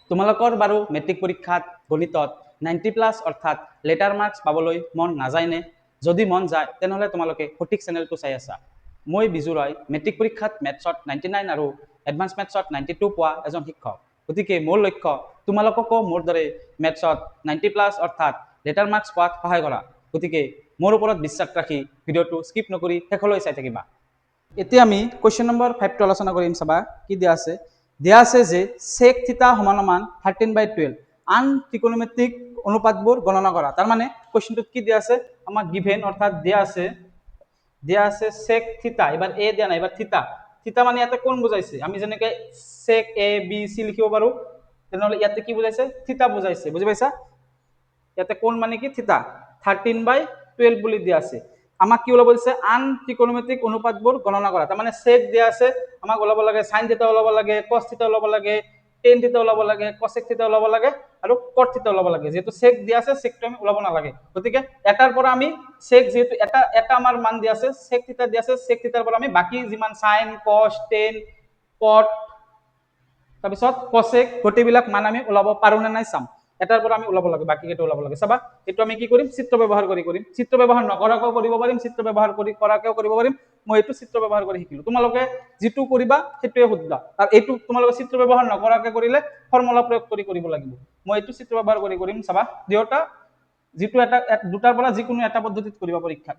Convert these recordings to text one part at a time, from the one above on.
তোমালোকৰ বাৰু মেট্ৰিক পৰীক্ষাত গণিতত 90+ অৰ্থাৎ লেটাৰ মাৰ্কছ পাবলৈ মন নাযায়নে? যদি মন যায় তেনেহ'লে তোমালোকে সঠিক চেনেলটো চাই আছা। মই বিজু ৰয়, মেট্ৰিক পৰীক্ষাত মেথছত 99 আৰু এডভান্স মেথছত 92 পোৱা এজন শিক্ষক। গতিকে মোৰ লক্ষ্য তোমালোককো মোৰ দৰে মেথছত 90+ অৰ্থাৎ লেটাৰ মাৰ্কছ পোৱাত সহায় কৰা। গতিকে মোৰ ওপৰত বিশ্বাস ৰাখি ভিডিঅ'টো স্কিপ নকৰি শেষলৈ চাই থাকিবা। এতিয়া আমি কুৱেশ্যন নম্বৰ 5টো আলোচনা কৰিম। চাবা কি দিয়া আছে। দিয়া আছে যে sec থিটা সমান সমান 13/12 আন ত্ৰিকোণমিতিক অনুপাতবোৰ গণনা কৰা। তাৰ মানে কুৱেশ্যনটোত কি দিয়া আছে, আমাক গিভেন অৰ্থাৎ দিয়া আছে sec থিটা, এবাৰ a দিয়া নাই, এবাৰ থিটা। থিটা মানে ইয়াতে কোণ বুজাইছে, আমি যেনেকৈ sec a b c লিখিব পাৰো, তেনেহ'লে ইয়াতে কি বুজাইছে, থিটা বুজাইছে। বুজি পাইছা? ইয়াতে কোণ মানে কি, থিটা। 13/12 বুলি দিয়া আছে। আমাক কি ওলাব দিছে, আন ত্ৰিকোণমিতিক অনুপাতবোৰ গণনা কৰা। তাৰ মানে sec দিয়া আছে, আমাক ওলাব লাগে sin থিটা ওলাব লাগে, cos থিটা ওলাব লাগে, tan থিটা ওলাব লাগে, cosec থিটা ওলাব লাগে আৰু cot থিটা ওলাব লাগে। যেহেতু sec দিয়া আছে, secটো আমি ওলাব নালাগে। গতিকে এটাৰ পৰা আমি sec, যেহেতু এটা আমাৰ মান দিয়া আছে, sec থিটা দিয়া আছে, sec থিটাৰ পৰা আমি বাকি যিমান sin, cos, tan, cot, তাৰপিছত cosec গোটেইবিলাক মান আমি ওলাব পাৰো নে নাই চাম। এটাৰ পৰা আমি ওলাব লাগে, বাকি কেইটা ওলাব লাগে। চাবা এইটো আমি কি কৰিম, চিত্ৰ ব্যৱহাৰ কৰি কৰিম। চিত্ৰ ব্যৱহাৰ নকৰাকেও কৰিব পাৰিম, চিত্ৰ ব্যৱহাৰ কৰি কৰাকেও কৰিব পাৰিম। মই এইটো চিত্ৰ ব্যৱহাৰ কৰি শিকিলো। তোমালোকে যিটো কৰিবা সেইটোৱে শুদ্ধ। আৰু এইটো তোমালোকে চিত্ৰ ব্যৱহাৰ নকৰাকে কৰিলে ফৰ্মুলা প্ৰয়োগ কৰি কৰিব লাগিব। মই এইটো চিত্ৰ ব্যৱহাৰ কৰি কৰিম। চাবা দুয়োটা, যিটো এটা দুটাৰ পৰা যিকোনো এটা পদ্ধতিত কৰিবা পৰীক্ষাত।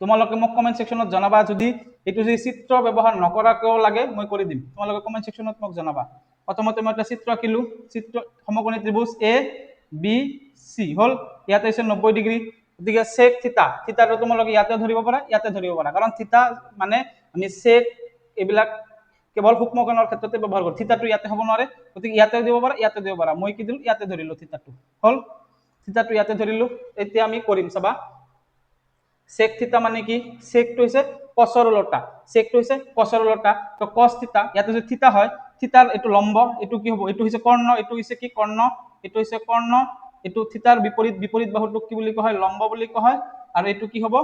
তোমালোকে মোক কমেন্ট সেকশনত জনাবা, যদি এইটো যদি চিত্ৰ ব্যৱহাৰ নকৰাকেও লাগে মই কৰি দিম। তোমালোকে কমেন্ট সেকশনত মোক জনাবা। প্ৰথমতে মই এটা চিত্ৰ আঁকিলো। চিত্ৰ সমকোণী ত্ৰিভুজ এ বি চি হল, ইয়াতে হৈছে 90 ডিগ্ৰী। গতিকে sec থিটা, থিটাটো তোমালোকে ইয়াতে ধৰিব পাৰা, ইয়াতে ধৰিব পাৰা, কাৰণ থিটা মানে আমি sec এইবিলাক কেৱল সূক্ষ্মকোণৰ ক্ষেত্ৰতে ব্যৱহাৰ কৰোঁ। থিটাটো ইয়াতে হ'ব নোৱাৰে, গতিকে ইয়াতে দিব পাৰা, ইয়াতে দিব পাৰা। মই কি দিলো, ইয়াতে ধৰিলো থিটাটো। হল, থিটাটো ইয়াতে ধৰিলো। এতিয়া আমি কৰিম। চাবা sec থিটা মানে কি, secটো হৈছে cosৰ উলটা, secটো হৈছে cosৰ উলটা। তো cos থিটা, ইয়াতে যদি থিটা হয়, থিটাৰ এইটো লম্ব, এইটো কি হ'ব, এইটো হৈছে কৰ্ণ, এইটো হৈছে কি কৰ্ণ, এইটো হৈছে কৰ্ণ, এইটো থিটাৰ বিপৰীত বাহুটোক কি বুলি কোৱা হয়, লম্ব বুলি কোৱা হয়। আৰু এইটো কি হ'ব,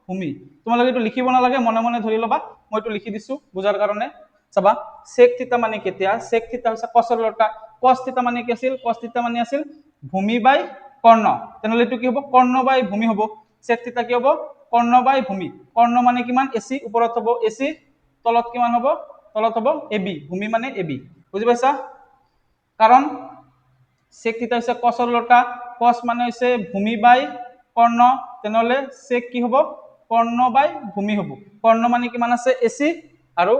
ভূমি। তোমালোকে এইটো লিখিব নালাগে, মনে মনে ধৰি ল'বা, মই এইটো লিখি দিছো বুজাৰ কাৰণে। চাবা sec থিটা মানে কেতিয়া, sec থিটা হৈছে cosৰ উলটা। cos থিটা মানে কি আছিল, cos থিটা মানে আছিল ভূমি বাই কৰ্ণ। তেনেহ'লে এইটো কি হ'ব, কৰ্ণ বাই ভূমি হ'ব। sec থিটা কি হ'ব, কৰ্ণ বাই ভূমি। কৰ্ণ মানে কিমান, এচি, ওপৰত হ'ব এচি, তলত কিমান হ'ব, তলত হ'ব এবি, ভূমি মানে এবি। বুজি পাইছা? কাৰণ sec থিটা হৈছে cosৰ উলটা, cos মানে হৈছে ভূমি বাই কৰ্ণ, তেনেহ'লে sec কি হ'ব, কৰ্ণ বাই ভূমি হ'ব। কৰ্ণ মানে কিমান আছে, এচি, আৰু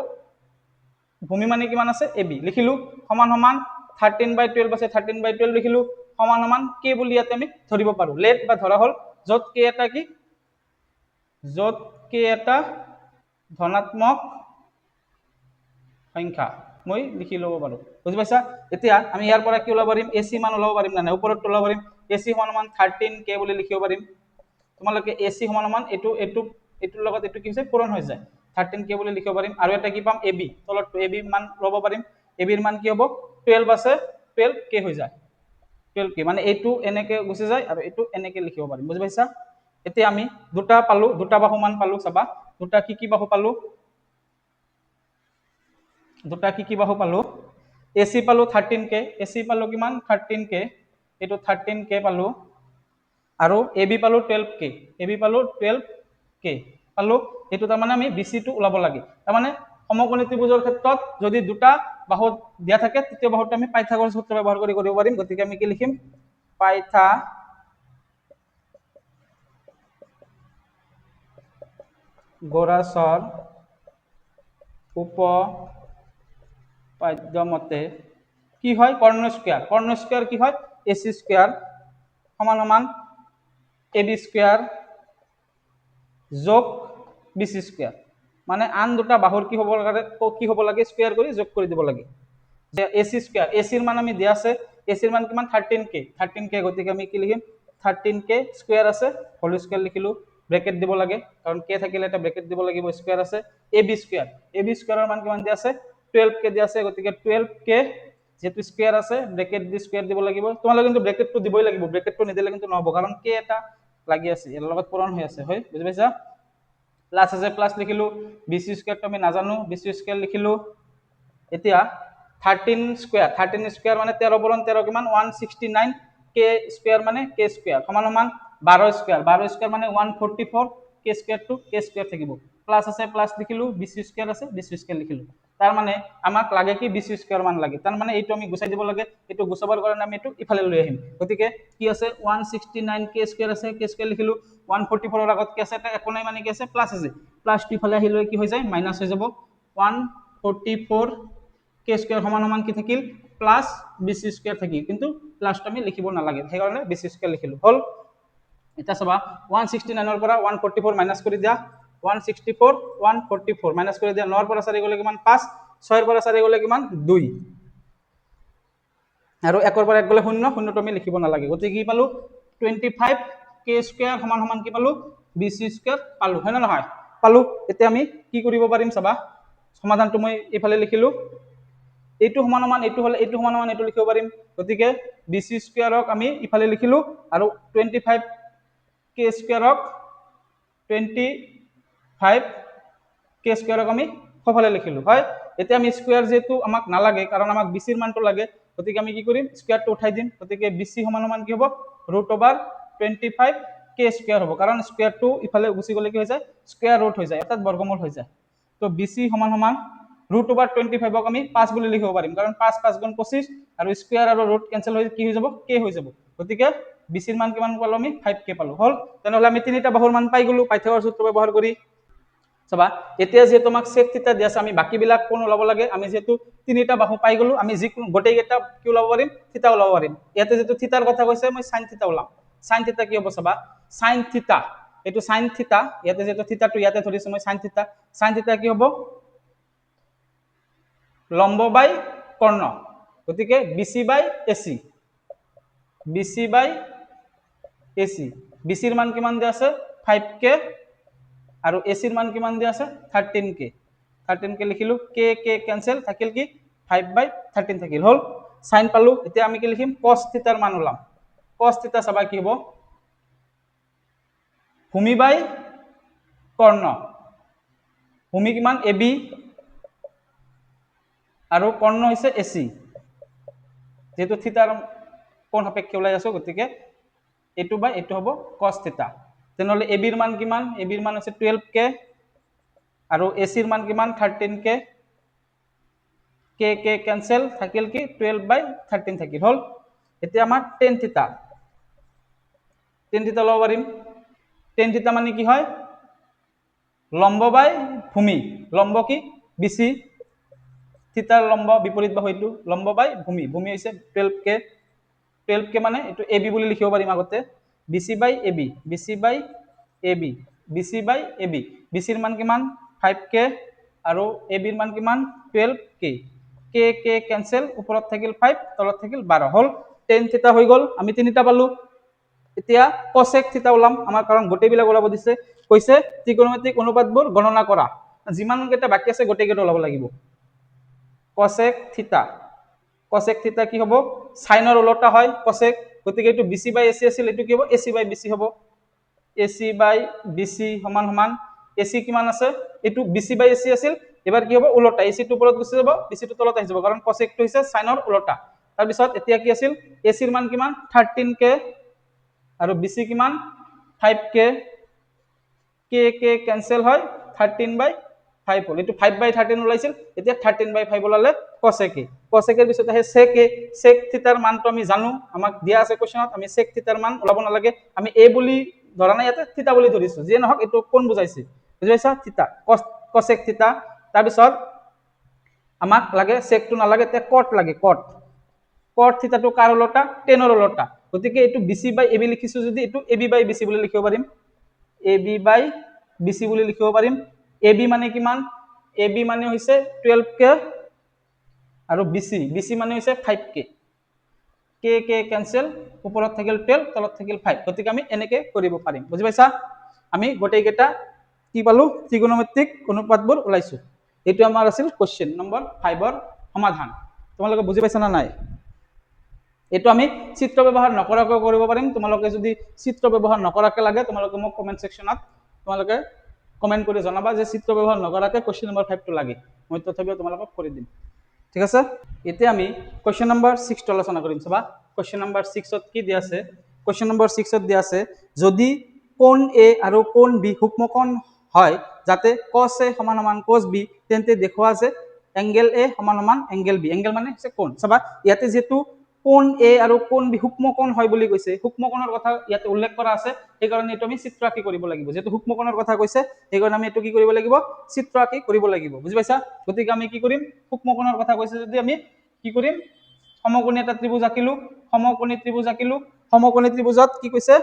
ভূমি মানে কিমান আছে, এবি। লিখিলো সমান সমান 13/12 আছে, 13/12 লিখিলো, সমান সমান কে বুলি ইয়াতে আমি ধৰিব পাৰো। লেট বা ধৰা হল, য'ত কে এটা কি, য'ত কে এটা ধনাত্মক সংখ্যা, মই লিখি ল'ব পাৰো। বুজি পাইছা? এতিয়া আমি ইয়াৰ পৰা কি ওলাব পাৰিম, এচি মান ওলাব পাৰিম না নাই, ওপৰত ওলাব পাৰিম। এচি সমান সমান 13k বুলি লিখিব পাৰিম। তোমালোকে এচি সমান সমান এইটোৰ লগত এইটো কি হৈছে, পূৰণ হৈ যায়, 13k বুলি লিখিব পাৰিম। আৰু এটা কি পাম, এবি, তলত এবি মান ল'ব পাৰিম। এবিৰ মান কি হ'ব, 12 আছে, 12k হৈ যায়, 12k মানে এইটো এনেকে গুচি যায় আৰু এইটো এনেকে লিখিব পাৰিম। বুজি পাইছা? এতিয়া আমি দুটা পালো, দুটা বাহু মান পালো। চাবা দুটা কি বাহু পালো, দুটা কি বাহু পালো, এচি পালো 13k, এচি পালো কিমান, 13k, এইটো 13k পালো, আৰু এবি পালো 12k, এবি পালো 12k পালো। এইটো তাৰমানে আমি বিচিটো ওলাব লাগে। তাৰমানে সমকোণী ত্ৰিভুজৰ ক্ষেত্ৰত যদি দুটা বাহু দিয়া থাকে, তৃতীয় বাহুটো আমি পাইথাগোৰাছ সূত্ৰ ব্যৱহাৰ কৰি কৰিব পাৰিম। গতিকে আমি কি লিখিম, পাইথাগোৰাছৰ উপপাদ্য মতে কি হয়, কৰ্ণ স্কয়াৰ, কৰ্ণ স্কয়াৰ কি হয়, এচি স্কয়াৰ সমান সমান এবি স্কয়াৰ যোগ বিচি স্কয়াৰ। মানে আন দুটা বাহুৰ কি হ'ব লাগে, স্কয়াৰ কৰি যোগ কৰি দিব লাগে। যে এচি স্কয়াৰ, এচিৰ মান আমি দিয়া আছে, এচিৰ মান কিমান, 13k, গতিকে আমি কি লিখিম, 13k স্কয়াৰ আছে, হোল স্কয়াৰ লিখিলো, ব্ৰেকেট দিব লাগে, কাৰণ k থাকিলে এটা ব্ৰেকেট দিব লাগিব, স্কয়াৰ আছে, এবি স্কয়াৰৰ মান কিমান দিয়া আছে, 12k দিয়া আছে, গতিকে 12k যেহেতু স্কয়াৰ আছে, ব্ৰেকেট দি স্কয়াৰ দিব লাগিব। তোমালোকে কিন্তু ব্ৰেকেটটো দিবই লাগিব, ব্ৰেকেটটো নিদিলে কিন্তু নহব, কাৰণ k এটা লাগি আছে, ইয়াৰ লগত পূৰণ হৈ আছে, হয়? বুজি পাইছা? প্লাস আছে, প্লাস লিখিলো, বিচি স্কয়াৰটো আমি নাজানো, বিচি স্কয়াৰ লিখিলো। এতিয়া 13 স্কোয়াৰ মানে 13 বৰণ 13 কিমান 169 কে স্কোয়ার মানে কে স্কোয়ার সমান সমান 12 স্কোয়ার মানে 144 কে স্কোয়ার টু কে স্কোয়ার থাকিব প্লাস আছে প্লাস লিখিলো বিসি স্কোয়ার আছে বিসি স্কোয়ার লিখিলো তার মানে আমাক লাগে কি বিসি স্কোয়ার মান লাগে তার মানে এইটো আমি গুছাই দিব লাগে এইটো গুছাবৰ কাৰণে আমি এইটো ইফালে লৈ আহিম গতিকে কি আছে 169 কে স্কোয়ার আছে কে স্কোয়ার লিখিলো 144 এর আগত কি আছে এটা একো নাই মানে কি আছে প্লাস আছে প্লাস টো ইফালে আহিলে কি হৈ যায় মাইনাস হৈ যাব 144 কে স্কোয়ার সমান সমান কি থাকিল প্লাস বিসি স্কোয়ার থাকিল কিন্তু প্লাসটো আমি লিখিব নালাগে সেই কাৰণে বিসি স্কোয়াৰ লিখিলো হল এটা চাবা 169 এৰ পৰা 144 মাইনাস কৰি দিয়া 144 মাইনাস কৰি দিয়া 9 এৰ পৰা 4 গলে কিমান 5 6 এৰ পৰা 4 গলে কিমান 2 আৰু 1 এৰ পৰা 1 গলে 0 0টো আমি লিখিব নালাগে গতি কি পালো 25 কে স্কয়ার সমান সমান কি পালো বিসি স্কয়ার পালো হয় না নহয় পালো এতিয়া আমি কি কৰিব পাৰিম চাবা সমাধানটো মই ইফালে লিখিলো এইটো সমান সমান এইটো হলে এইটো সমান সমান এইটো লিখিব পাৰিম গতিকে বিসি স্কয়াৰক আমি ইফালে লিখিলো আৰু 25 কে স্কয়ারক 25 কে স্কয়ারক আমি সফালে লিখিলো হয় এতিয়া আমি স্কয়ার যেটো আমাক নালাগে কাৰণ আমাক বিসিৰ মানটো লাগে গতিকে আমি কি কৰিম স্কয়ারটো উঠাই দিম গতিকে বিসি সমান সমান কি হ'ব √25 কে স্কয়ার হ'ব কাৰণ স্কয়াৰটো ইফালে গুছি গলে কি হৈ যায় স্কয়াৰ ৰুট হৈ যায় অৰ্থাৎ বৰ্গমূল হৈ যায় তো বিসি সমান সমান √25 ক আমি 5 বুলি লিখিব পাৰিম কাৰণ 5 5 গুণ 25 আৰু স্কয়াৰ আৰু ৰুট কেনসেল হৈ কি হৈ যাব কে হৈ যাব গতিকে বিসিৰ মান কিমান পালো আমি 5 কে পালো হল তেনেহলে আমি তিনিটা বাহুৰ মান পাই গলো পাইথাগোৰাছ সূত্ৰ ব্যৱহাৰ কৰি চাবা এতিয়া যে তোমাক sec থিটা দিয়া আছে আমি বাকি বিলাক কোন ওলাব লাগে আমি যেটো তিনিটা বাহু পাই গলো আমি যি গোটেই কেটা কি ওলাব পাৰিম থিতা ওলাব পাৰিম ইয়াতে যেটো থিতাৰ কথা কৈছে মই sin থিতা ওলাম sin থিতা কি হ'ব চাবা sin থিতা এটো sin থিতা ইয়াতে যেটো থিতাটো ইয়াতে ধৰিছো মই sin থিতা কি হ'ব লম্ব বাই কৰ্ণ গতিকে BC বাই AC BC বাই AC BC ৰ মান কিমান দিয়া আছে 5k আৰু AC ৰ মান কিমান দিয়া আছে 13k লিখিলো k ক্যান্সেল থাকিল কি 5/13 থাকিল হল sin পালো এতিয়া আমি কি লিখিম cos থিতাৰ মান ওলাম cos থিতা সবা কি হ'ব ভূমি বাই কৰ্ণ ভূমি কিমান AB আৰু কৰ্ণ হৈছে AC যেটো থিতাৰ কোন সাপেক্ষে ওলাই আছে গতিকে এটো বাই এটো হ'ব cos থিতা তেনেহলে AB ৰ মান কিমান AB ৰ মান আছে 12k আৰু AC ৰ মান কিমান 13k k ক্যান্সেল থাকিল কি 12/13 থাকিল হল এতিয়া আমাৰ tan থিতা লব পাৰিম tan থিতা মানে কি হয় লম্ব বাই ভূমি লম্ব কি BC থিতাৰ লম্ব বিপৰীত বাহু এইটো লম্ব বাই ভূমি হৈছে 12k মানে এটো AB বুলি লিখিব পাৰিম আগতে BC বাই AB BC ৰ মান কিমান 5k আৰু AB ৰ মান কিমান 12k k ক্যান্সেল ওপৰত থাকিল 5 তলত থাকিল 12 হল tan থিতা হৈ গল আমি তিনিটা পালো এতিয়া cosec থিতা ওলাম আমাৰ কাৰণ গোটেই বিলাক ওলাব দিছে কৈছে ত্ৰিকোণমিতিক অনুপাতবোৰ গণনা কৰা যিমান কেটা বাকি আছে গোটেই কেটা ওলাব লাগিব cosec থিতা কি হ'ব সাইনৰ উলটা হয় cosec গতিকে এটো BC বাই AC আছিল এটো কি হ'ব AC বাই BC হ'ব AC বাই BC সমান সমান AC কিমান আছে এটো BC বাই AC আছিল এবাৰ কি হ'ব উলটা AC টো ওপৰত গুছি যাব BC টো তলত আহি যাব কাৰণ cosec টো হৈছে সাইনৰ উলটা তাৰ পিছত এতিয়া কি আছিল AC ৰ মান কিমান 13k আৰু BC কিমান 5k k ক্যান্সেল হয় 13/5 হল এটো 5/13 ওলাইছিল এতিয়া 13/5 ওলালে cosec এর পিছত আহে sec থিতাৰ মানটো আমি জানো আমাক দিয়া আছে কোৱেশ্চনত আমি sec থিতাৰ মান ওলাব নালাগে আমি a বুলি ধৰা নাই ইয়াতে থিতা বুলি ধৰিছো যে নহক এটো কোন বুজাইছে বুজি পাইছা থিতা cosec থিতা তাৰ পিছত আমাক লাগে sec টো নালাগে তে cot লাগে cot থিতাটো কাৰ উলটা tan ৰ উলটা গতিকে এটো BC বাই AB লিখিছো যদি এটো AB বাই BC বুলি লিখিব পাৰিম AB বাই BC বুলি লিখিব পাৰিম AB মানে কিমান AB মানে হৈছে 12k আৰু BC মানে হৈছে 5k k ক্যান্সেল ওপৰত থাকিল 12 তলত থাকিল 5 গতিকে আমি এনেকে কৰিব পাৰিম বুজি পাইছা আমি গোটেই কেটা কি পালো ত্ৰিকোণমিতিক অনুপাতবোৰ ওলাইছো এটো আমাৰ আছিল কোৱেশ্চন নম্বৰ 5 ৰ সমাধান তোমালোকে বুজি পাইছা না নাই এটো আমি চিত্ৰ ব্যৱহাৰ নকৰাকৈ কৰিব পাৰিম তোমালোকে যদি চিত্ৰ ব্যৱহাৰ নকৰাকৈ লাগে তোমালোকে মোক কমেন্ট সেকশনত তোমালোকে কমেন্ট কৰি জনাবা যে চিত্ৰ ব্যৱহাৰ নকৰাকৈ কোৱেশ্চন নম্বৰ 5 টো লাগে মই তথাপিও তোমালোকক কৰি দিম ঠিক আছে। এতিয়া আমি কোৱেশ্চন নম্বৰ 6 আলোচনা কৰিম। চাবা কোৱেশ্চন নম্বৰ 6ত কি দিয়া আছে, কোৱেশ্চন নম্বৰ 6ত দিয়া আছে যদি কোণ এ আৰু কোণ বি সূক্ষ্মকোণ হয় যাতে cos a সমান সমান cos b তেন্তে দেখুৱা যে এংগেল এ সমান সমান এংগেল বি। এংগেল মানে হৈছে কোণ। চাবা ইয়াতে যেহেতু কোণ এ আৰু কোণ বি সূক্ষ্মকোণ হয় বুলি কৈছে, সূক্ষ্মকোণৰ কথা ইয়াতে উল্লেখ কৰা আছে, সেইকাৰণে এইটো আমি চিত্ৰ আঁকি কৰিব লাগিব। যেহেতু সূক্ষ্মকোণৰ কথা কৈছে সেইকাৰণে আমি এইটো কি কৰিব লাগিব, চিত্ৰ আঁকি কৰিব লাগিব। বুজি পাইছা? গতিকে আমি কি কৰিম, সূক্ষ্মকোণৰ কথা কৈছে যদি আমি কি কৰিম, সমকোণী এটা ত্ৰিভুজ আঁকিলো, সমকোণী ত্ৰিভুজ আঁকিলো। সমকোণী ত্ৰিভুজত কি কৈছে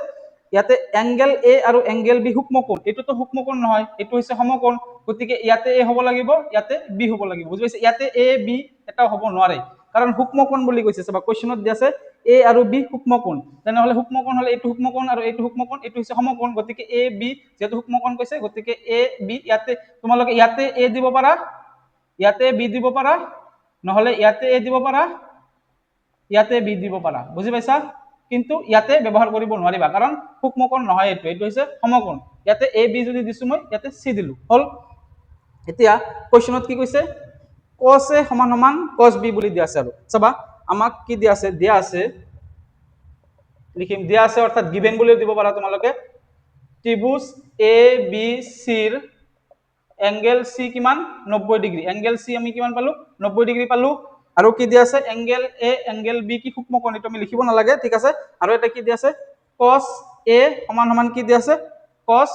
ইয়াতে এংগেল এ আৰু এংগেল বি সূক্ষ্মকোণ, এইটোতো সূক্ষ্মকোণ নহয়, এইটো হৈছে সমকোণ। গতিকে ইয়াতে এ হ'ব লাগিব, ইয়াতে বি হ'ব লাগিব। বুজি পাইছে? ইয়াতে এ বি এটাও হ'ব নোৱাৰে, কাৰণ সূক্ষ্মকোণ বুলি কৈছে। চাবা কোৱেশ্চনত দিয়া আছে এ আৰু বি সূক্ষ্মকোণ, তেনেহলে সূক্ষ্মকোণ হলে এইটো সূক্ষ্মকোণ আৰু এইটো সূক্ষ্মকোণ, এইটো হৈছে সমকোণ। গতিকে এ বি যেহেতু সূক্ষ্মকোণ কৈছে, গতিকে এ বি ইয়াতে তোমালোকে ইয়াতে এ দিব পাৰা, ইয়াতে বি দিব পাৰা, নহলে ইয়াতে এ দিব পাৰা, ইয়াতে বি দিব পাৰা। বুজি পাইছা? কিন্তু ইয়াতে ব্যৱহাৰ কৰিব নোৱাৰিবা, কাৰণ সূক্ষ্মকোণ নহয় এইটো, এইটো হৈছে সমকোণ। ইয়াতে এ বি যদি দিছো মই ইয়াতে চি দিলো, হল। এতিয়া কোৱেশ্চনত কি কৈছে, cos a সমান সমান cos b বুলি দিয়া আছে। আৰু চাবা আমাক কি দিয়া আছে, দিয়া আছে লিখিম, দিয়া আছে অৰ্থাৎ গিভেন বুলি দিব পাৰা তোমালোকে। ত্ৰিভুজ এ বি চিৰ এংগেল চি কিমান, 90 ডিগ্ৰী। এংগেল চি আমি কিমান পালো, 90 ডিগ্ৰী পালো। আৰু কি দিয়া আছে, এংগেল এ এংগেল বি কি সূক্ষ্মকোণ, এইটো আমি লিখিব নালাগে, ঠিক আছে। আৰু এটা কি দিয়া আছে, cos a সমান সমান কি দিয়া আছে, cos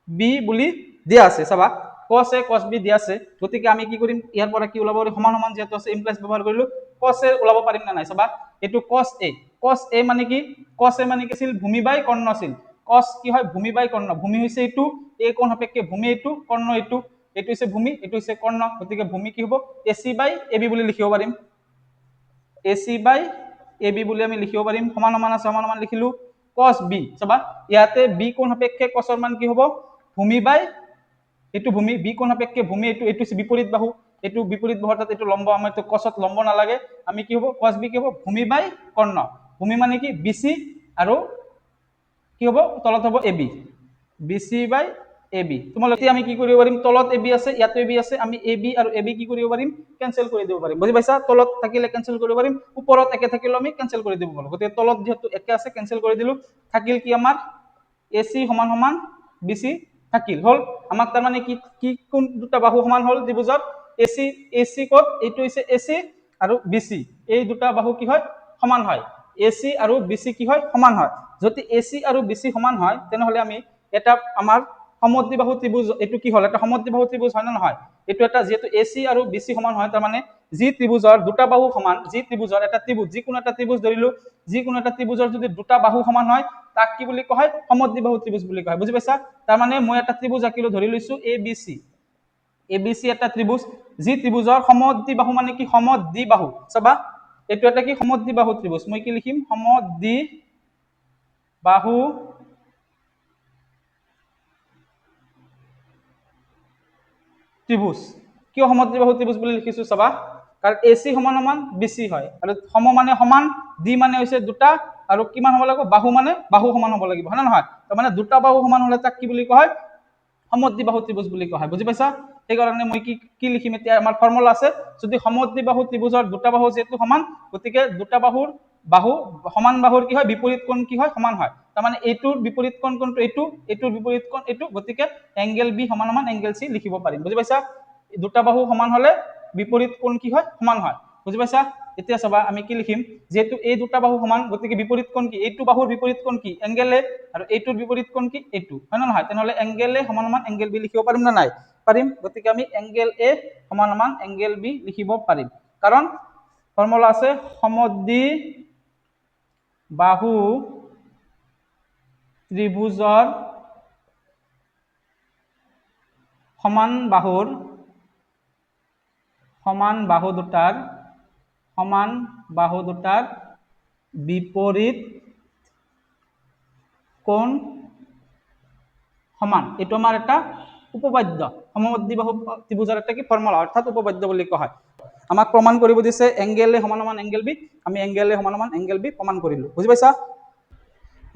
b বুলি দিয়া আছে। চাবা cos a cos b দিয়া আছে, গতিকে আমি কি কৰিম, ইয়াৰ পৰা কি ওলাব, সমান সমান যেহেতু আছে ইমপ্লাইজ ব্যৱহাৰ কৰিলো, cos a ওলাব পাৰিম না নাই। চাবা এইটো cos a, cos a মানে কি, cos a মানে কি আছিল, ভূমি বাই কৰ্ণ আছিল। cos কি হয়, ভূমি বাই কৰ্ণ। ভূমি হৈছে এইটো, এই কোণ সাপেক্ষে ভূমি এইটো, কৰ্ণ এইটো, এইটো হৈছে ভূমি, এইটো হৈছে কৰ্ণ। গতিকে ভূমি কি হ'ব, AC বাই AB বুলি লিখিব পাৰিম, AC বাই AB বুলি আমি লিখিব পাৰিম। সমান সমান আছে, সমান সমান লিখিলো। cos b, চাবা ইয়াতে b কোণ সাপেক্ষে cos ৰ মান কি হ'ব, ভূমি বাই এইটো ভূমি, b কোণ সাপেক্ষে ভূমি এইটো, এইটো বিপৰীত বাহু, এইটো বিপৰীত বাহু, তাত এইটো লম্ব, আমাৰ এইটো cosত লম্ব নালাগে, আমি কি হ'ব, cos b কি হ'ব, ভূমি বাই কৰ্ণ। ভূমি মানে কি BC, আৰু কি হ'ব তলত হ'ব AB, BC বাই AB। তোমালোকে আমি কি কৰিব পাৰিম, তলত AB আছে, ইয়াতে AB আছে, আমি AB আৰু AB কি কৰিব পাৰিম, কেনসেল কৰি দিব পাৰিম। বুজি পাইছা? তলত থাকিলে কেনসেল কৰিব পাৰিম, ওপৰত একে থাকিলে আমি কেনসেল কৰি দিব পাৰো। গতিকে তলত যেহেতু একে আছে কেনসেল কৰি দিলো, থাকিল কি আমাৰ AC সমান সমান BC থাকিল, হল। আমাক তাৰ মানে কি কি কোন দুটা বাহু সমান হল ত্ৰিভুজত, AC ক'ত, এইটো হৈছে AC আৰু BC, এই দুটা বাহু কি হয়, সমান হয়। AC আৰু BC কি হয়, সমান হয়। যদি AC আৰু BC সমান হয় তেনেহলে আমি এটা আমাৰ সমদ্বিবাহু ত্ৰিভুজ, এইটো কি হল, এটা সমদ্বিবাহু ত্ৰিভুজ হয় না নহয়। এইটো এটা যেহেতু AC আৰু BC সমান হয়, তাৰ মানে যি ত্ৰিভুজৰ দুটা বাহু সমান, যি ত্ৰিভুজৰ এটা ত্ৰিভুজ, যিকোনো এটা ত্ৰিভুজ ধৰিলো, যিকোনো এটা ত্ৰিভুজৰ যদি দুটা বাহু সমান হয় তাক কি বুলি কোৱা হয়, সমদ্বিবাহু ত্ৰিভুজ বুলি কোৱা হয়। বুজি পাইছা? তাৰ মানে মই এটা ত্ৰিভুজ আঁকিলো, ধৰি লৈছো ABC, ABC এটা ত্ৰিভুজ, যি ত্ৰিভুজৰ সমদ্বিবাহু মানে কি, সমদ্বিবাহু। চাবা এইটো এটা কি, সমদ্বিবাহু ত্ৰিভুজ। মই কি লিখিম, সমদ্বিবাহু ত্ৰিভুজ। কিয় সমদ্বিবাহু ত্ৰিভুজ বুলি লিখিছো, চাবা কাৰণ AC সমান সমান BC হয়, আৰু সম মানে সমান, দ্বি মানে হৈছে দুটা, আৰু কিমান হ'ব লাগিব, বাহু মানে বাহু সমান হ'ব লাগিব, হয় না নহয়। তাৰ মানে দুটা বাহু সমান হলে তাক কি বুলি কোৱা হয়, সমদ্বিবাহু ত্ৰিভুজ বুলি কোৱা হয়। বুজি পাইছা? সেইকাৰণে মই কি লিখিম, এতিয়া আমাৰ ফৰ্মুলা আছে, যদি সমদ্বিবাহু ত্ৰিভুজৰ দুটা বাহু যিহেতু সমান, গতিকে দুটা বাহুৰ বাহু সমান বাহুৰ কি হয়, বিপৰীত কোণ কি হয়, সমান হয়। তাৰমানে এইটোৰ বিপৰীত কোণ কোনটো, এইটো, এইটোৰ বিপৰীত কোণ এইটো, গতিকে এংগেল বি সমান সমান এংগেল চি লিখিব পাৰিম। বুজি পাইছা? দুটা বাহু সমান হলে বিপৰীত কোণ কি হয়, সমান হয়। বুজি পাইছা? এতিয়া চাবা আমি কি লিখিম, যেহেতু এই দুটা বাহু সমান, গতিকে বিপৰীত কোণ কি, এইটো বাহুৰ বিপৰীত কোণ কি, এংগেল এ, আৰু এইটোৰ বিপৰীত কোণ কি, এইটো, হয় না নহয়। তেনেহলে এংগেল এ সমান সমান এংগেল বি লিখিব পাৰিম না নাই, পাৰিম। গতিকে আমি এংগেল এ সমান সমান এংগেল বি লিখিব পাৰিম, কাৰণ ফৰ্মুলা আছে সমদ্বিবাহু ত্ৰিভুজৰ সমান বাহুৰ বিপৰীত কোণ সমান। এইটো আমাৰ এটা উপপাদ্য, সমদ্বিবাহু ত্ৰিভুজৰ এটা কি ফৰ্মুলা, অৰ্থাৎ উপপাদ্য বুলি কোৱা হয়। আমাক প্ৰমাণ কৰিব দিছে এংগেল এ সমান সমান এংগেল বি, আমি এংগেল এ সমান সমান এংগেল বি প্ৰমাণ কৰিলো। বুজি পাইছা?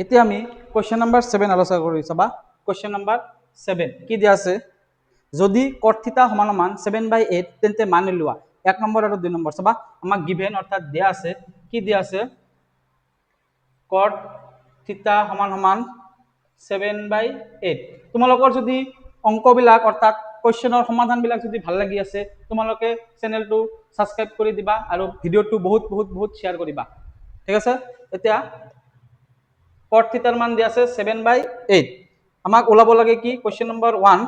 এতিয়া আমি কোৱেশ্চন নম্বৰ 7 আলোচনা কৰি চাবা। কোৱেশ্চন নম্বৰ 7 কি দিয়া আছে, যদি cot θ সমান সমান 7/8 তেন্তে মানি লোৱা 1 নম্বৰ আৰু 2 নম্বৰ চাবা আমাক গিভেন অৰ্থাৎ দিয়া আছে কি দিয়া আছে cot থিটা সমান সমান 7/8 তোমালোকৰ যদি অংকবিলাক অৰ্থাৎ কোৱেশ্চনৰ সমাধানবিলাক যদি ভাল লাগি আছে তোমালোকে চেনেলটো সাবস্ক্ৰাইব কৰি দিবা আৰু ভিডিওটো বহুত বহুত বহুত শেয়াৰ কৰিবা ঠিক আছে এতিয়া cot থিটাৰ মান দিয়া আছে 7/8 আমাক ওলাব লাগে কি কোৱেশ্চন নম্বৰ 1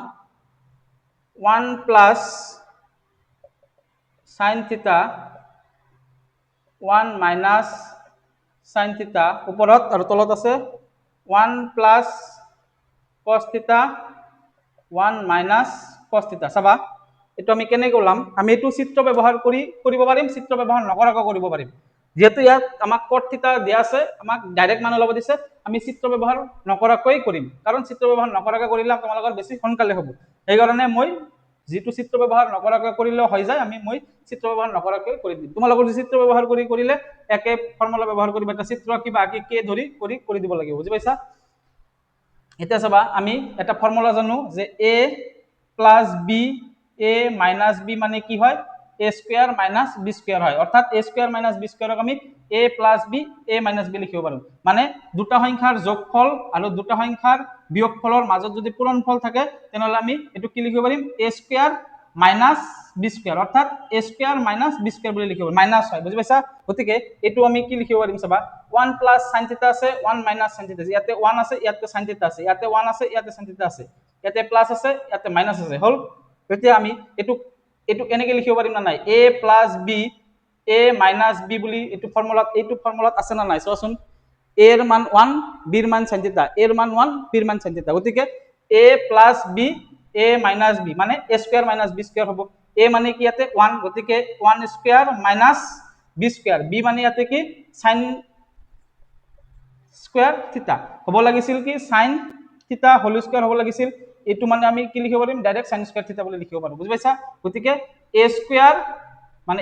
1 প্লাস sin থিটা 1 মাইনাস sin থিটা ওপৰত আৰু তলত আছে 1 প্লাস cos থিটা 1 মাইনাস cos থিটা চাবা এটো আমি কেনেকৈ ওলাম আমি এটো চিত্ৰ ব্যৱহাৰ কৰি কৰিব পাৰিম চিত্ৰ ব্যৱহাৰ নকৰাকৈ কৰিব পাৰিম যেহেতু ইয়াত আমাক cot থিটা দিয়া আছে আমাক ডাইৰেক্ট মান ওলাব দিছে আমি চিত্ৰ ব্যৱহাৰ নকৰাকৈ কৰিম কাৰণ চিত্ৰ ব্যৱহাৰ নকৰাকৈ কৰিলে তোমালোকৰ বেছি সোনকালে হ'ব এই কাৰণে মই যেটো চিত্ৰ ব্যৱহাৰ নকৰাকৈ কৰিলে হৈ যায় আমি মই চিত্ৰ ব্যৱহাৰ নকৰাকৈ কৰি দিম তোমালোকৰ যদি চিত্ৰ ব্যৱহাৰ কৰিলে একে ফৰ্মুলা ব্যৱহাৰ কৰিবা এটা চিত্ৰ কিবা আকি কে ধৰি কৰি দিব লাগিব বুজি পাইছা এটা চাবা আমি এটা ফর্মুলা জানো যে a plus b a minus b মানে কি হয় a square minus b square হয় অর্থাৎ a স্কয়ার মাইনাস b স্কয়ারক আমি a plus b a minus b লিখিব পাৰো মানে দুটা সংখ্যাৰ যোগফল আৰু দুটা সংখ্যাৰ বিয়োগফলৰ মাজত যদি পূৰণফল থাকে তেনহলে আমি এটো কি লিখিব পাৰিম a square minus b square অর্থাৎ a square minus b square বুলি লিখিব মাইনাস হয় বুজি পাইছা গতিকে এটো আমি কি লিখিব পাৰিম চাবা 1 প্লাস sin থিটা আছে 1 মাইনাস sin থিটা ইয়াতে 1 আছে ইয়াতে sin থিটা আছে ইয়াতে 1 আছে ইয়াতে sin থিটা আছে ইয়াতে প্লাস আছে ইয়াতে মাইনাস আছে হল এতিয়া আমি এটো কেনেকৈ লিখিব পাৰিম না নাই a plus b a minus b বুলি এটো ফর্মুলাত আছে না নাই চোৱাচোন a এর মান 1 b এর মান sin থিটা a এর মান 1 b এর মান sin থিটা গতিকে a plus b a minus b মানে a square minus b square হ'ব a মানে কি ইয়াতে 1 গতিকে 1 square minus b square b মানে ইয়াতে কি sin স্কয়ার থিটা হ'ব লাগিছিল কি sin থিটা হোল স্কয়ার হ'ব লাগিছিল এটো মানে আমি কি লিখিব পাৰিম ডাইৰেক্ট sin স্কয়াৰ থিটা বুলি লিখিব পাৰো বুজি পাইছা গতিকে a স্কয়ার মানে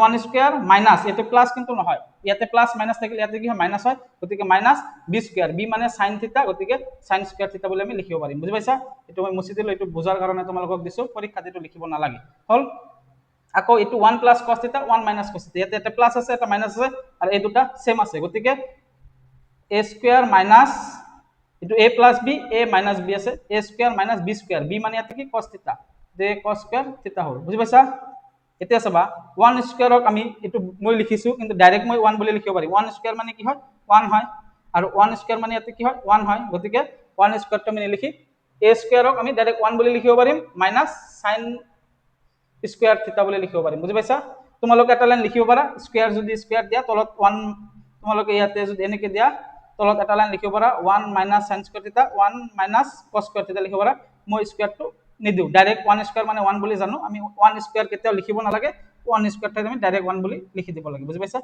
1 স্কয়ার মাইনাস এতে প্লাস কিন্তু নহয় ইয়াতে প্লাস মাইনাস থাকিলে ইয়াতে কি হয় মাইনাস হয় গতিকে মাইনাস b স্কয়ার b মানে sin থিটা গতিকে sin স্কয়ার থিটা বুলি আমি লিখিব পাৰিম বুজি পাইছা এটো মই মুছি দিলো এটো বুজাৰ কাৰণে তোমালোকক দিছো পৰীক্ষাত এটো লিখিব নালাগে হল আকৌ এটো 1 প্লাস cos থিটা 1 মাইনাস cos থিটা ইয়াতে এটা প্লাস আছে এটা মাইনাস আছে আৰু এই দুটা সেম আছে গতিকে a স্কয়ার মাইনাস এটো a plus b a minus b আছে a square minus b square b মানে ইয়াতে কি cos থিটা যে cos স্কয়ার থিটা হল বুজি পাইছা এতিয়া চাবা 1 স্কয়ারক আমি এটো মই লিখিছো কিন্তু ডাইৰেক্ট মই 1 বুলি লিখিব পাৰি 1 স্কয়াৰ মানে কি হয় 1 হয় আৰু 1 স্কয়ার মানে ইয়াতে কি হয় 1 হয় গতিকে 1 স্কয়ারটো আমি লিখি a স্কয়ারক আমি ডাইৰেক্ট 1 বুলি লিখিব পাৰিম মাইনাস sin স্কয়াৰ থিটা বুলি লিখিব পাৰিম বুজি পাইছা তোমালোকে এটা লাইন লিখিব পাৰা স্কয়ার যদি স্কয়ার দিয়া তলত 1 তোমালোকে ইয়াতে যদি এনেকে দিয়া তলত এটা লাইন লিখিব পাৰা 1 মাইনাস sin স্কয়াৰ থিটা 1 মাইনাস cos স্কয়াৰ থিটা লিখিব পাৰা মই স্কয়াৰটো নিদিও ডাইৰেক্ট 1 স্কয়াৰ মানে 1 বুলি জানো আমি 1 স্কয়াৰ কেতিয়াও লিখিব নালাগে 1 স্কয়াৰটা আমি ডাইৰেক্ট 1 বুলি লিখি দিব লাগে বুজি পাইছা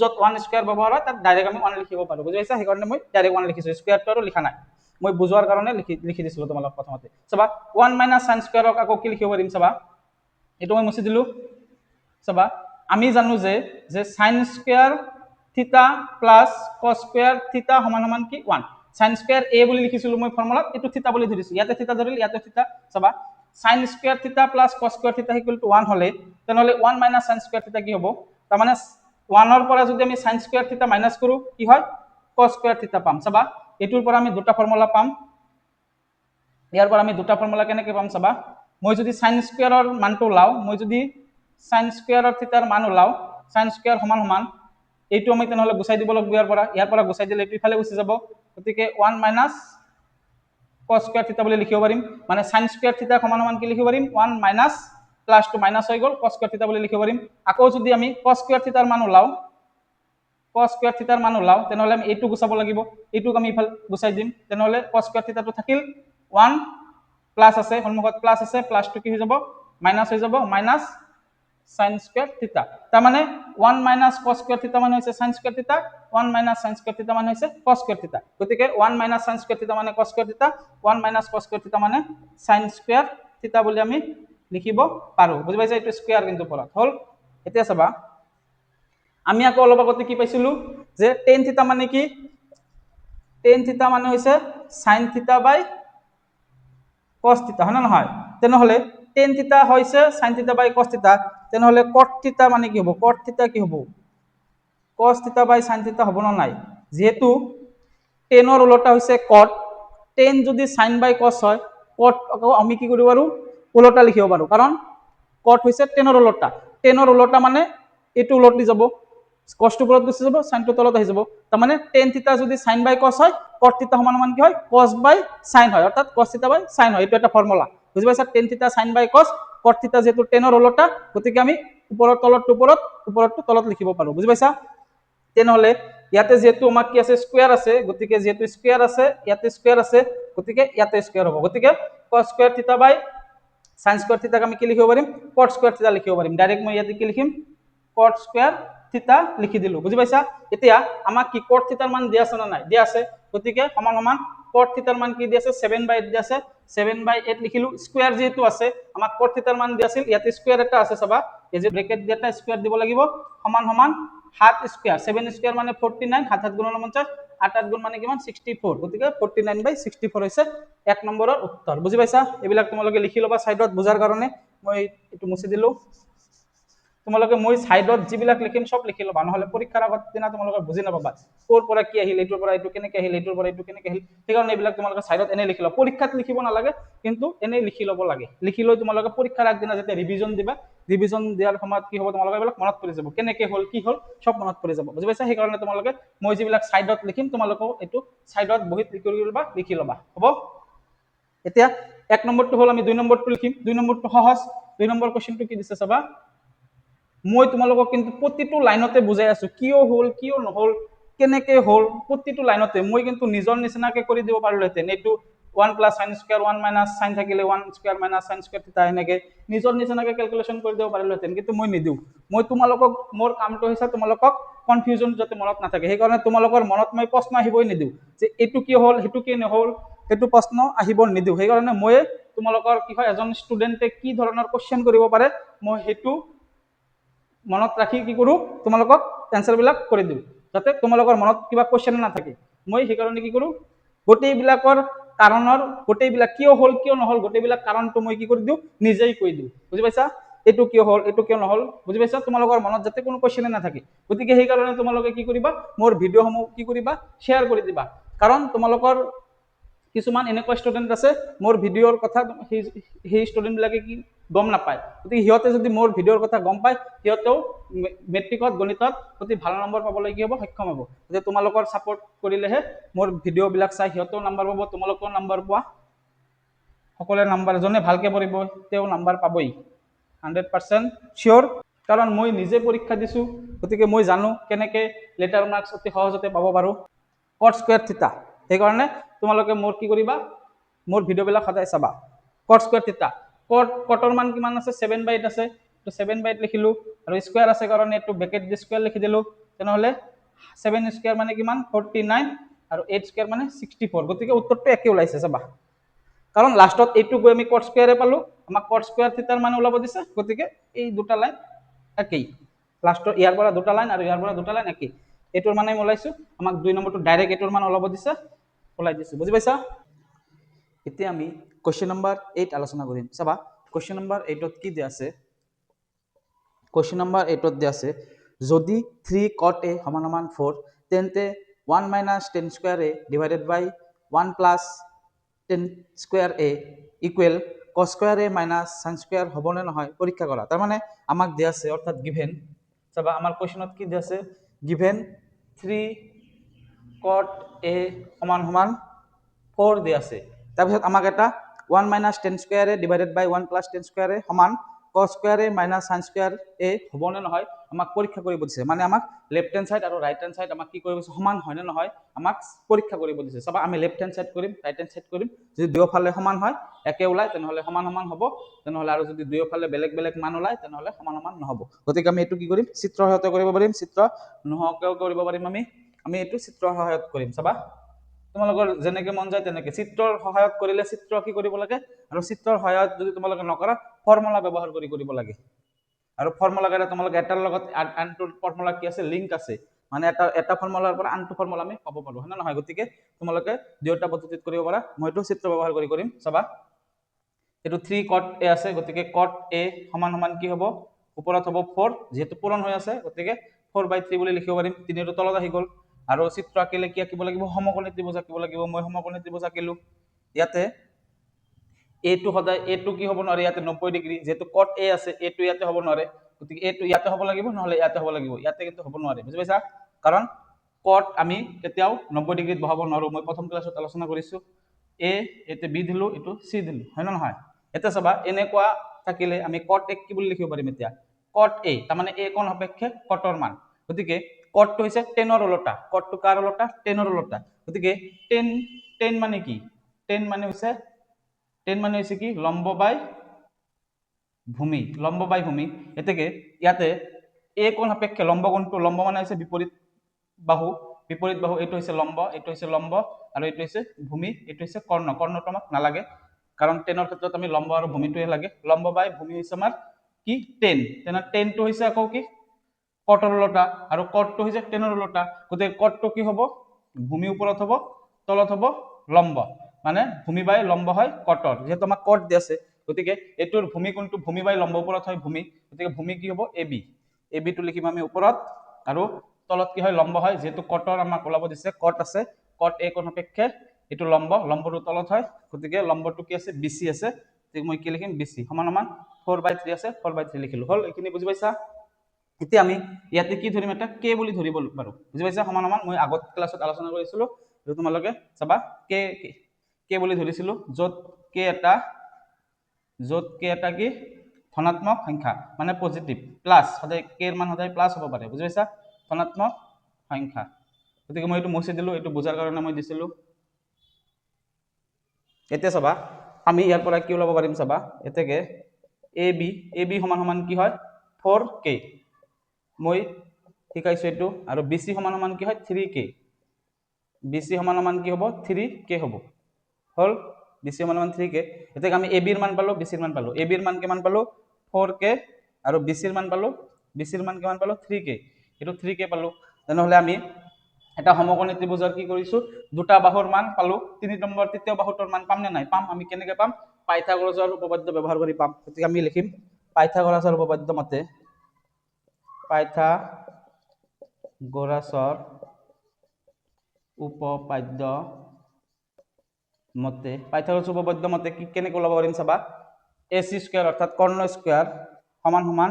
যত 1 স্কয়াৰ ব্যৱহাৰ হয় তাত ডাইৰেক্ট আমি 1 লিখিব পাৰো বুজি পাইছা সেইকাৰণে মই ডাইৰেক্ট 1 লিখিছো স্কয়াৰটো আৰু লিখা নাই মই বুজোৱাৰ কাৰণে লিখি দিছিলো তোমালোক প্ৰথমতে চাবা 1 মাইনাস sin স্কয়াৰক আকৌ কি লিখিব পাৰিম চাবা এটো মই মুছি দিলো চাবা আমি জানো যে sin স্কয়ার থিটা প্লাস cos স্কয়ার থিটা সমান সমান কি 1 sin স্কয়ার a বুলি লিখিছিলো মই ফৰ্মুলাত এটো থিটা বুলি ধৰিছো ইয়াতে থিটা ধৰিল ইয়াতে থিটা চাবা sin স্কয়ার থিটা প্লাস cos স্কয়ার থিটা ইকুয়াল টু 1 হলে তেনহলে 1 মাইনাস sin স্কয়ার থিটা কি হ'ব তাৰ মানে 1 ৰ পৰা যদি আমি sin স্কয়াৰ থিটা মাইনাস কৰো কি হয় cos স্কয়াৰ থিটা পাম চাবা এটোৰ পৰা আমি দুটা ফৰ্মুলা পাম ইয়াৰ পৰা আমি দুটা ফৰ্মুলা কেনেকৈ পাম চাবা মই যদি sin স্কয়াৰৰ মানটো লাও মই যদি sin স্কয়াৰৰ থিটাৰ মান লাও sin স্কয়াৰ সমান সমান এইটো আমি তেনহলে গুছাই দিব লাগিব ইয়াৰ পৰা গুছাই দিলে এইটো ইফালে গুছি যাব গতিকে 1 মাইনাস cos স্কয়ার থিটা বুলি লিখিব পাৰিম মানে sin স্কয়াৰ থিটা সমান সমান কি লিখিব পাৰিম 1 মাইনাস প্লাস টু মাইনাস হৈ গল cos স্কয়াৰ থিটা বুলি লিখিব পাৰিম আকৌ যদি আমি cos স্কয়াৰ থিটাৰ মান লাও cos স্কয়াৰ থিটাৰ মান লাও তেনহলে আমি এইটো গুছাব লাগিব এইটোক আমি ইফালে গুছাই দিম তেনহলে cos স্কয়ার থিটাটো থাকিল 1 প্লাস আছে সন্মুখত প্লাস আছে প্লাস টু কি হৈ যাব মাইনাস হৈ যাব মাইনাস sin স্কয়ার থিটা তাৰ মানে 1 মাইনাস cos স্কয়ার থিটা মানে হৈছে sin স্কয়ার থিটা 1 মাইনাস sin স্কয়ার থিটা মানে হৈছে cos স্কয়ার থিটা গতিকে 1 মাইনাস sin স্কয়ার থিটা মানে cos স্কয়ার থিটা 1 মাইনাস cos স্কয়ার থিটা মানে sin স্কয়ার থিটা বুলি আমি লিখিব পাৰো বুজি পাইছা এটো স্কয়াৰ কিন্তু পৰত হল এতিয়া চাবা আমি আকৌ অলপ আগতে কি পাইছিলো যে tan থিটা মানে কি tan থিটা মানে হৈছে sin থিটা বাই cos থিটা হয় না নহয় তেনহলে টেন থিতা হৈছে সাইন থিতা বাই কস থিতা, তেনেহলে কট থিতা মানে কি হ'ব, কট থিতা কি হ'ব, কস থিতা বাই সাইন থিতা হ'ব না নাই, যেহেতু টেনৰ উলটা হৈছে কট, টেন যদি সাইন বাই কস হয়, কট আকৌ আমি কি কৰিব পাৰো, উলটা লিখিব পাৰো, কাৰণ কট হৈছে টেনৰ উলটা, টেনৰ উলটা মানে এইটো উলটি যাব, কসটো ওপৰত গুচি যাব, সাইনটো তলত আহি যাব, তাৰমানে টেন থিতা যদি সাইন বাই কস হয়, কট থিতা সমান সমান কি হয়, কস বাই সাইন হয়, অৰ্থাৎ কস থিতা বাই সাইন হয়, এইটো এটা ফৰ্মুলা, বুজি পাইছা, ten theta sign by cos, কট থিতা যেহেতু টেনৰ উলটা, গতিকে আমি ওপৰত তলতটো ওপৰত, ওপৰতটো তলত লিখিব পাৰো, বুজি পাইছা। তেনেহলে ইয়াতে যেহেতু আমাক কি আছে, স্কোয়ার আছে, গতিকে যেহেতু স্কোয়ার আছে, ইয়াতে স্কোয়ার আছে, গতিকে ইয়াতে স্কোয়ার হ'ব, গতিকে cos square theta by sine square থিতাক আমি কি লিখিব পাৰিম, কট স্কোয়াৰ থিতা লিখিব পাৰিম, ডাইৰেক্ট মই ইয়াতে কি লিখিম, কট স্কোয়াৰ থিতা লিখি দিলো, বুজি পাইছা। এতিয়া আমাক কি কট থিতাৰ মান দিয়া আছে না নাই, দিয়া আছে, গতিকে সমান সমান কট থিতাৰ মান কি দিয়া আছে, 7/8 দিয়া আছে, 7/8 লিখিলো, স্কোয়ার যেহেতু আছে, আমাক কট থিতাৰ মান দিয়া আছিল, ইয়াতে স্কোয়াৰ এটা আছে, চাবা এই যে ব্ৰেকেট দিয়া এটা স্কোয়ার দিব লাগিব, সমান সমান 7 স্কোয়ার, 7 স্কোয়ার মানে 49, 7 7 গুণ 49, 8 8 গুণ মানে কিমান 64, গতিকে 49/64 হৈছে এক নম্বৰৰ উত্তৰ, বুজি পাইছা। এইবিলাক তোমালোকে লিখি ল'বা সাইডত বুজাৰ কাৰণে, মই এইটো মুছি দিলো, তোমালোকে মই সাইডত যিবিলাক লিখিম সব লিখি ল'বা, নহলে পৰীক্ষাৰ আগত দিনা তোমালোকে বুজি নাপাবা, ক'ৰ পৰা কি আহিল, এইটোৰ পৰা এইটো কেনেকৈ আহিল, এইটোৰ পৰা এইটো কেনেকৈ আহিল, সেইকাৰণে এইবিলাক তোমালোকে সাইডত এনে লিখি ল'বা, পৰীক্ষাত লিখিব নালাগে, কিন্তু এনে লিখি ল'ব লাগে, লিখি লৈ তোমালোকে পৰীক্ষাৰ আগদিনা যেতিয়া ৰিভিজন দিবা, ৰিভিজন দিয়াৰ সময়ত কি হ'ব, তোমালোকে এইবিলাক মনত পৰি যাব, কেনেকৈ হ'ল কি হ'ল সব মনত পৰি যাব, বুজি পাইছা। সেইকাৰণে তোমালোকে মই যিবিলাক সাইডত লিখিম, তোমালোকেও এইটো সাইডত বহিত লিখি ল'বা, হ'ব। এতিয়া এক নম্বৰটো হ'ল, আমি 2 নম্বৰটো লিখিম, 2 নম্বৰটো সহজ, 2 নম্বৰ কোৱেশ্চনটো কি দিছে চাবা, মই তোমালোকক কিন্তু প্ৰতিটো লাইনতে বুজাই আছো, কিয় হ'ল কিয় নহল কেনেকে হ'ল, প্ৰতিটো লাইনতে মই কিন্তু নিজৰ নিচিনাকে কৰি দিব পাৰিলোহেঁতেন, এইটো 1 + sin স্কয়াৰ 1 - sin থাকিলে 1 স্কয়াৰ - sin স্কয়াৰ থিতা, এনেকে নিজৰ নিচিনাকে ক্যালকুলেশন কৰি দিব পাৰিলোহেঁতেন, কিন্তু মই নিদিওঁ, মই তোমালোকক, মোৰ কামটো হৈছে তোমালোকক কনফিউজন যাতে মনত নাথাকে, সেইকাৰণে তোমালোকৰ মনত মই প্ৰশ্ন আহিবই নিদিওঁ, যে এইটো কি হ'ল সেইটো কি নহল, সেইটো প্ৰশ্ন আহিব নিদিওঁ, সেইকাৰণে মই তোমালোকৰ কি হয়, এজন ষ্টুডেণ্টে কি ধৰণৰ কোৱেশ্চন কৰিব পাৰে মই সেইটো মনত ৰাখি কি কৰো, তোমালোকক এনসাৰ বিলাক কৰি দিওঁ, যাতে তোমালোকৰ মনত কিবা কোৱেশ্চন নাথাকে, মই সেইকাৰণে কি কৰো, গোটেইবিলাকৰ কাৰণৰ, গোটেইবিলাক কিয় হ'ল কিয় নহল, গোটেইবিলাক কাৰণটো মই কি কৰি দিওঁ, নিজেই কৈ দিওঁ, বুজি পাইছা, এইটো কিয় হ'ল এইটো কিয় নহল, বুজি পাইছা, তোমালোকৰ মনত যাতে কোনো কোৱেশ্চন নাথাকে, গতিকে সেইকাৰণে তোমালোকে কি কৰিবা, মোৰ ভিডিঅ'সমূহ কি কৰিবা, শ্বেয়াৰ কৰি দিবা, কাৰণ তোমালোকৰ কিছুমান এনেকুৱা ষ্টুডেণ্ট আছে, মোৰ ভিডিঅ'ৰ কথা সেই ষ্টুডেণ্ট বিলাকে কি গম নাপায়, গতিকে সিহঁতে যদি মোৰ ভিডিঅ'ৰ কথা গম পায়, সিহঁতেও মেট্ৰিকত গণিতত অতি ভাল নম্বৰ পাবলৈ কি হ'ব, সক্ষম হ'ব, গতিকে তোমালোকৰ ছাপোৰ্ট কৰিলেহে মোৰ ভিডিঅ'বিলাক চাই সিহঁতেও নাম্বাৰ পাব, তোমালোকেও নাম্বাৰ পোৱা, সকলোৱে নাম্বাৰ, যোনে ভালকে পঢ়িব তেওঁ নাম্বাৰ পাবই, 100% চিয়'ৰ, কাৰণ মই নিজে পৰীক্ষা দিছোঁ, গতিকে মই জানো কেনেকৈ লেটাৰ মাৰ্কছ অতি সহজতে পাব পাৰোঁ, কট স্কোয়াৰ থিতা, সেইকাৰণে তোমালোকে মোৰ কি কৰিবা, মোৰ ভিডিঅ'বিলাক সদায় চাবা, কট স্কোয়াৰ থিতা, কটৰ মান কিমান আছে, 7/8 আছে, তো 7/8 লিখিলো, আৰু স্কোয়াৰ আছে কাৰণে এইটো ব্ৰেকেট দি স্কোয়াৰ লিখি দিলো, তেনেহলে 7 স্কোয়াৰ মানে কিমান 49, আৰু 8 স্কোয়াৰ মানে 64, গতিকে উত্তৰটো একে ওলাইছে চাবা, কাৰণ লাষ্টত এইটো গৈ আমি কট স্কোয়াৰে পালো, আমাক কট স্কোয়াৰ থিতাৰ মান ওলাব দিছে, গতিকে এই দুটা লাইন একেই, লাষ্টৰ ইয়াৰ পৰা দুটা লাইন আৰু ইয়াৰ পৰা দুটা লাইন একেই, এইটোৰ মানে ওলাইছো, আমাক 2 নম্বৰটো ডাইৰেক্ট এইটোৰ মান ওলাব দিছে, ওলাই দিছো, বুজি পাইছা। এতিয়া আমি কোৱেশ্চন নম্বৰ 8 আলোচনা কৰিম, চাবা কোৱেশ্চন নম্বৰ 8ত কি দিয়া আছে, কোৱেশ্চন নম্বৰ 8ত দিয়া আছে, যদি 3 cot a সমান সমান 4, তেন্তে 1 - 10 square a divided by 1 + 10 square a equal cos square a - sin square হ'বনে নহয় পৰীক্ষা কৰা, তাৰ মানে আমাক দিয়া আছে, অৰ্থাৎ গিভেন, চাবা আমাৰ কোৱেশ্চনত কি দিয়া আছে, গিভেন 3 cot a সমান সমান 4 দিয়া আছে, তাৰপিছত আমাক এটা 1 - 10 square a divided by 1 + 10 square a সমান cos square a - sin square a হ'বনে নহয় আমাক পৰীক্ষা কৰিব দিছে, মানে আমাক লেফট হ্যান্ড সাইড আৰু ৰাইট হ্যান্ড সাইড আমাক কি কৰিব দিছে, সমান হয় নে নহয় আমাক পৰীক্ষা কৰিব দিছে, চাবা আমি লেফট হ্যান্ড সাইড কৰিম, ৰাইট হ্যান্ড সাইড কৰিম, যদি দুয়োফালে সমান হয় একে ওলাই তেনেহলে সমান সমান হ'ব, তেনেহলে আৰু যদি দুয়োফালে বেলেগ বেলেগ মান ওলাই তেনেহলে সমান সমান নহ'ব, গতিকে আমি এইটো কি কৰিম, চিত্ৰৰ সহায়তে কৰিব পাৰিম, চিত্ৰ নোহোৱাকেও কৰিব পাৰিম, আমি এইটো চিত্ৰৰ সহায়ত কৰিম, চাবা তোমালোকৰ যেনেকে মন যায় তেনেকে, চিত্ৰৰ সহায়ত কৰিলে চিত্ৰ কি কৰিব লাগে, আৰু চিত্ৰৰ সহায়ত যদি তোমালোকে নকৰা ফৰ্মুলা ব্যৱহাৰ কৰি কৰিব লাগে, আৰু ফৰ্মুলা কেইটা তোমালোকে এটাৰ লগত আনটোৰ ফৰ্মুলা কি আছে, লিংক আছে, মানে এটা ফৰ্মুলাৰ পৰা আনটো ফৰ্মুলা আমি পাব পাৰো, হয় না নহয়, গতিকে তোমালোকে দুয়োটা পদ্ধতিত কৰিব পাৰা, মই এইটো চিত্ৰ ব্যৱহাৰ কৰি কৰিম, চাবা এইটো 3 cot a আছে, গতিকে cot a সমান সমান কি হ'ব, ওপৰত হ'ব 4, যেহেতু পূৰণ হৈ আছে গতিকে 4/3 বুলি লিখিব পাৰিম। 3 ৰ তলত আহি গ'ল। আৰু চিত্ৰ আঁকিলে কি আঁকিব লাগিব, সমকোণী ত্ৰিভুজ আঁকিব লাগিব। মই সমকোণী ত্ৰিভুজ আঁকিলো। ইয়াতে এটো সদায় এটো কি হ'ব নোৱাৰে, ইয়াতে 90 ডিগ্ৰী, যেহেতু cot a আছে, এটো ইয়াতে হ'ব নোৱাৰে, গতিকে এটো ইয়াতে হ'ব লাগিব, নহলে ইয়াতে হ'ব লাগিব। ইয়াতে কিন্তু হ'ব নোৱাৰে, বুজি পাইছা? কাৰণ cot আমি কেতিয়াও 90 ডিগ্ৰীত বহাব নোৱাৰো। মই প্ৰথম ক্লাছত আলোচনা কৰিছো। এ এতে বি দিলো, এটো সি দিলো, হয় না নহয়? এতিয়া চাবা এনেকুৱা থাকিলে আমি cot a কি বুলি লিখিব পাৰিম এতিয়া, cot a, তাৰ মানে a কোণ সাপেক্ষে cot ৰ মান। গতিকে cot টো হৈছে 10 ৰ ওলোটা, cot টো কাৰ ওলোটা, 10 ৰ ওলোটা। গতিকে 10 মানে কি, 10 মানে হৈছে কি, লম্ব বাই ভূমি, লম্ব বাই ভূমি। এতেকে ইয়াতে a কোণ সাপেক্ষে লম্ব কোণটো, লম্ব মানে হৈছে বিপৰীত বাহু, এইটো হৈছে লম্ব, এইটো হৈছে লম্ব, আৰু এইটো হৈছে ভূমি, এইটো হৈছে কৰ্ণ। কৰ্ণটো আমাক নালাগে, কাৰণ 10 ৰ ক্ষেত্ৰত আমি লম্ব আৰু ভূমিটোহে লাগে। লম্ব বাই ভূমি হৈছে আমাৰ কি 10, তেনে 10 টো হৈছে আকৌ কি cot ৰ ওলোটা, আৰু cot টো হৈছে 10 ৰ ওলোটা। গতিকে cot টো কি হ'ব, ভূমি ওপৰত হ'ব, তলত হ'ব লম্ব, মানে ভূমি বাই লম্ব হয় cot ৰ, যেহেতু আমাক cot দি আছে। গতিকে এইটোৰ ভূমি কোণটো ভূমি বাই লম্ব ওপৰত হয় ভূমি, গতিকে ভূমি কি হ'ব ab, ab টো লিখিম আমি ওপৰত, আৰু তলত কি হয় লম্ব হয়, যেহেতু cot ৰ আমাক ওলাব দিছে, cot আছে, cot a কোণ সাপেক্ষে এইটো লম্ব, লম্বটো তলত হয়, গতিকে লম্বটো কি আছে, bc আছে, গতিকে মই কি লিখিম, bc সমান সমান 4/3 আছে, 4/3 লিখিলো। হল, এইখিনি বুজি পাইছা? এতিয়া আমি ইয়াতে কি ধৰিম, এটা k বুলি ধৰিব পাৰো, বুজি পাইছা? সমান সমান মই আগত ক্লাছত আলোচনা কৰিছিলো, তোমালোকে চাবা k বুলি ধৰিছিলো, য'ত k এটা কি ধনাত্মক সংখ্যা, মানে পজিটিভ, প্লাস সদায় k ৰ মান সদায় প্লাস হ'ব পাৰে, বুজি পাইছা? ধনাত্মক সংখ্যা, গতিকে মই এইটো মুছি দিলো, এইটো বুজাৰ কাৰণে মই দিছিলো। এতিয়া চাবা আমি ইয়াৰ পৰা কি ওলাব পাৰিম, চাবা এতেকে ab সমান সমান কি হয় 4k, মই শিকাইছো এইটো, আৰু bc সমান সমান কি হয় 3k, bc সমান সমান কি হ'ব 3k হ'ব। হল, bc সমান সমান 3k। এতিয়া আমি ab ৰ মান পালো, bc ৰ মান পালো। ab ৰ মান কিমান পালো 4k, আৰু bc ৰ মান পালো, কিমান পালো 3k, এইটো 3k পালো। তেনেহলে আমি এটা সমকোণী ত্ৰিভুজৰ কি কৰিছো, দুটা বাহুৰ মান পালো, তৃতীয় বাহুটোৰ মান পাম নে নাই, পাম। আমি কেনেকে পাম, পাইথাগোৰাছৰ উপপাদ্য ব্যৱহাৰ কৰি পাম। গতিকে আমি লিখিম পাইথাগোৰাছৰ উপপাদ্য মতে, পাইথাগোৰাছৰ উপপাদ্য মতে, কি কেনেকৈ ওলাব পাৰিম চাবা, ac স্কয়াৰ অৰ্থাৎ কৰ্ণ স্কয়াৰ সমান সমান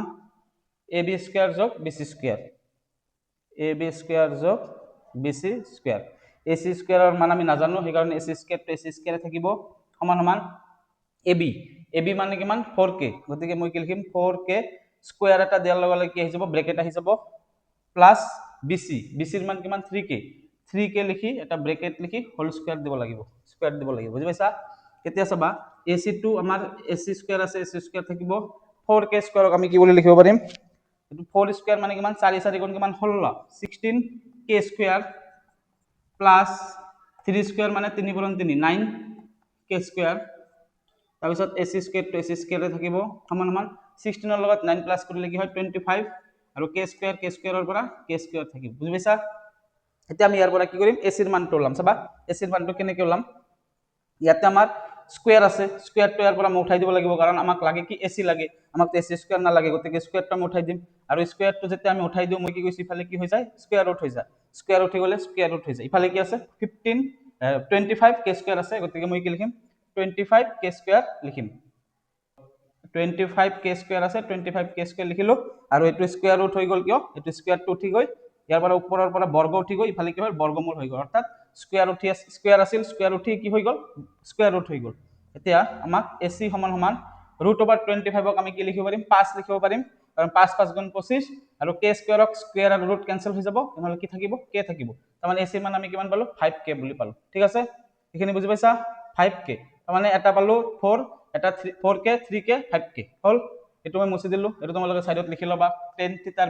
ab স্কয়াৰ যোগ bc স্কয়াৰ, ab স্কয়াৰ যোগ bc স্কয়াৰ। ac স্কয়াৰৰ মান আমি নাজানো, সেইকাৰণে ac স্কয়াৰ টো ac স্কয়াৰ থাকিব, সমান সমান ab মানে কিমান 4k, গতিকে মই কি লিখিম 4k স্কয়াৰ এটা দিয়াৰ লগে লগে কি আহি যাব, ব্ৰেকেট আহি যাব, প্লাস bc ৰ মান কিমান 3k লিখি এটা ব্ৰেকেট লিখি হোল স্কয়াৰ দিব লাগিব, বুজি পাইছা? এতিয়া চাবা ac টো আমাৰ ac স্কয়াৰ আছে, ac স্কয়াৰ থাকিব, 4k স্কয়াৰক আমি কি বুলি লিখিব পাৰিম, 4 স্কয়াৰ মানে কিমান, 4 গুণ কিমান 16, 16k স্কয়াৰ, প্লাস 3 স্কয়াৰ মানে 3 গুণ 3 9k স্কয়াৰ, তাৰপিছত ac স্কয়াৰ টো ac স্কয়াৰ থাকিব, সমান সমান 16 ৰ লগত 9 প্লাস কৰিলে কি হয় 25, আৰু k স্কয়াৰৰ পৰা k স্কয়াৰ থাকিব, বুজি পাইছা? এতিয়া আমি ইয়াৰ পৰা কি কৰিম, ac ৰ মানটো ওলাম। চাবা ac ৰ মানটো কেনেকৈ ওলাম, ইয়াতে আমাৰ স্কয়াৰ আছে, স্কয়াৰটো ইয়াৰ পৰা মই উঠাই দিব লাগিব, কাৰণ আমাক লাগে কি ac লাগে, আমাক ac স্কয়াৰ নালাগে, গতিকে স্কয়াৰটো আমি উঠাই দিম। আৰু স্কয়াৰটো যেতিয়া আমি উঠাই দিওঁ, মই কি কৈছো, ইফালে কি হৈ যায়, স্কয়াৰ ৰুট হৈ যায়, স্কয়াৰ উঠি গ'লে স্কয়াৰ ৰুট হৈ যায়। ইফালে কি আছে 25k স্কয়াৰ আছে, গতিকে মই কি লিখিম 25k স্কয়াৰ লিখিম, 25k স্কয়াৰ আছে, 25k স্কয়াৰ লিখিলো, আৰু এইটো স্কয়াৰ ৰুট হৈ গ'ল, কিয় এইটো স্কয়াৰটো উঠি গৈ ইয়াৰ পৰা ওপৰৰ পৰা বৰ্গ উঠি গৈ ইফালে কি হয় বৰ্গমূল হৈ গ'ল, অৰ্থাৎ স্কয়াৰ আছিল, স্কয়াৰ উঠি কি হৈ গ'ল, স্কয়াৰ ৰুট হৈ গ'ল। এতিয়া আমাক ac সমান সমান √25ক আমি কি লিখিব পাৰিম, 5 লিখিব পাৰিম, কাৰণ 5 5 গুণ 25, আৰু k স্কয়াৰক স্কয়াৰ আৰু ৰুট কেনসেল হৈ যাব, তেনেহলে কি থাকিব, k থাকিব। তাৰমানে ac মান আমি কিমান পালো 5k বুলি পালো, ঠিক আছে? এইখিনি বুজি পাইছা, 5k, তাৰমানে এটা পালো 4, এটা 4k, 3k, 5k হল। এইটো মই মুছি দিলো, এইটো তোমালোকে সাইডত লিখি লবা। tan থিটাৰ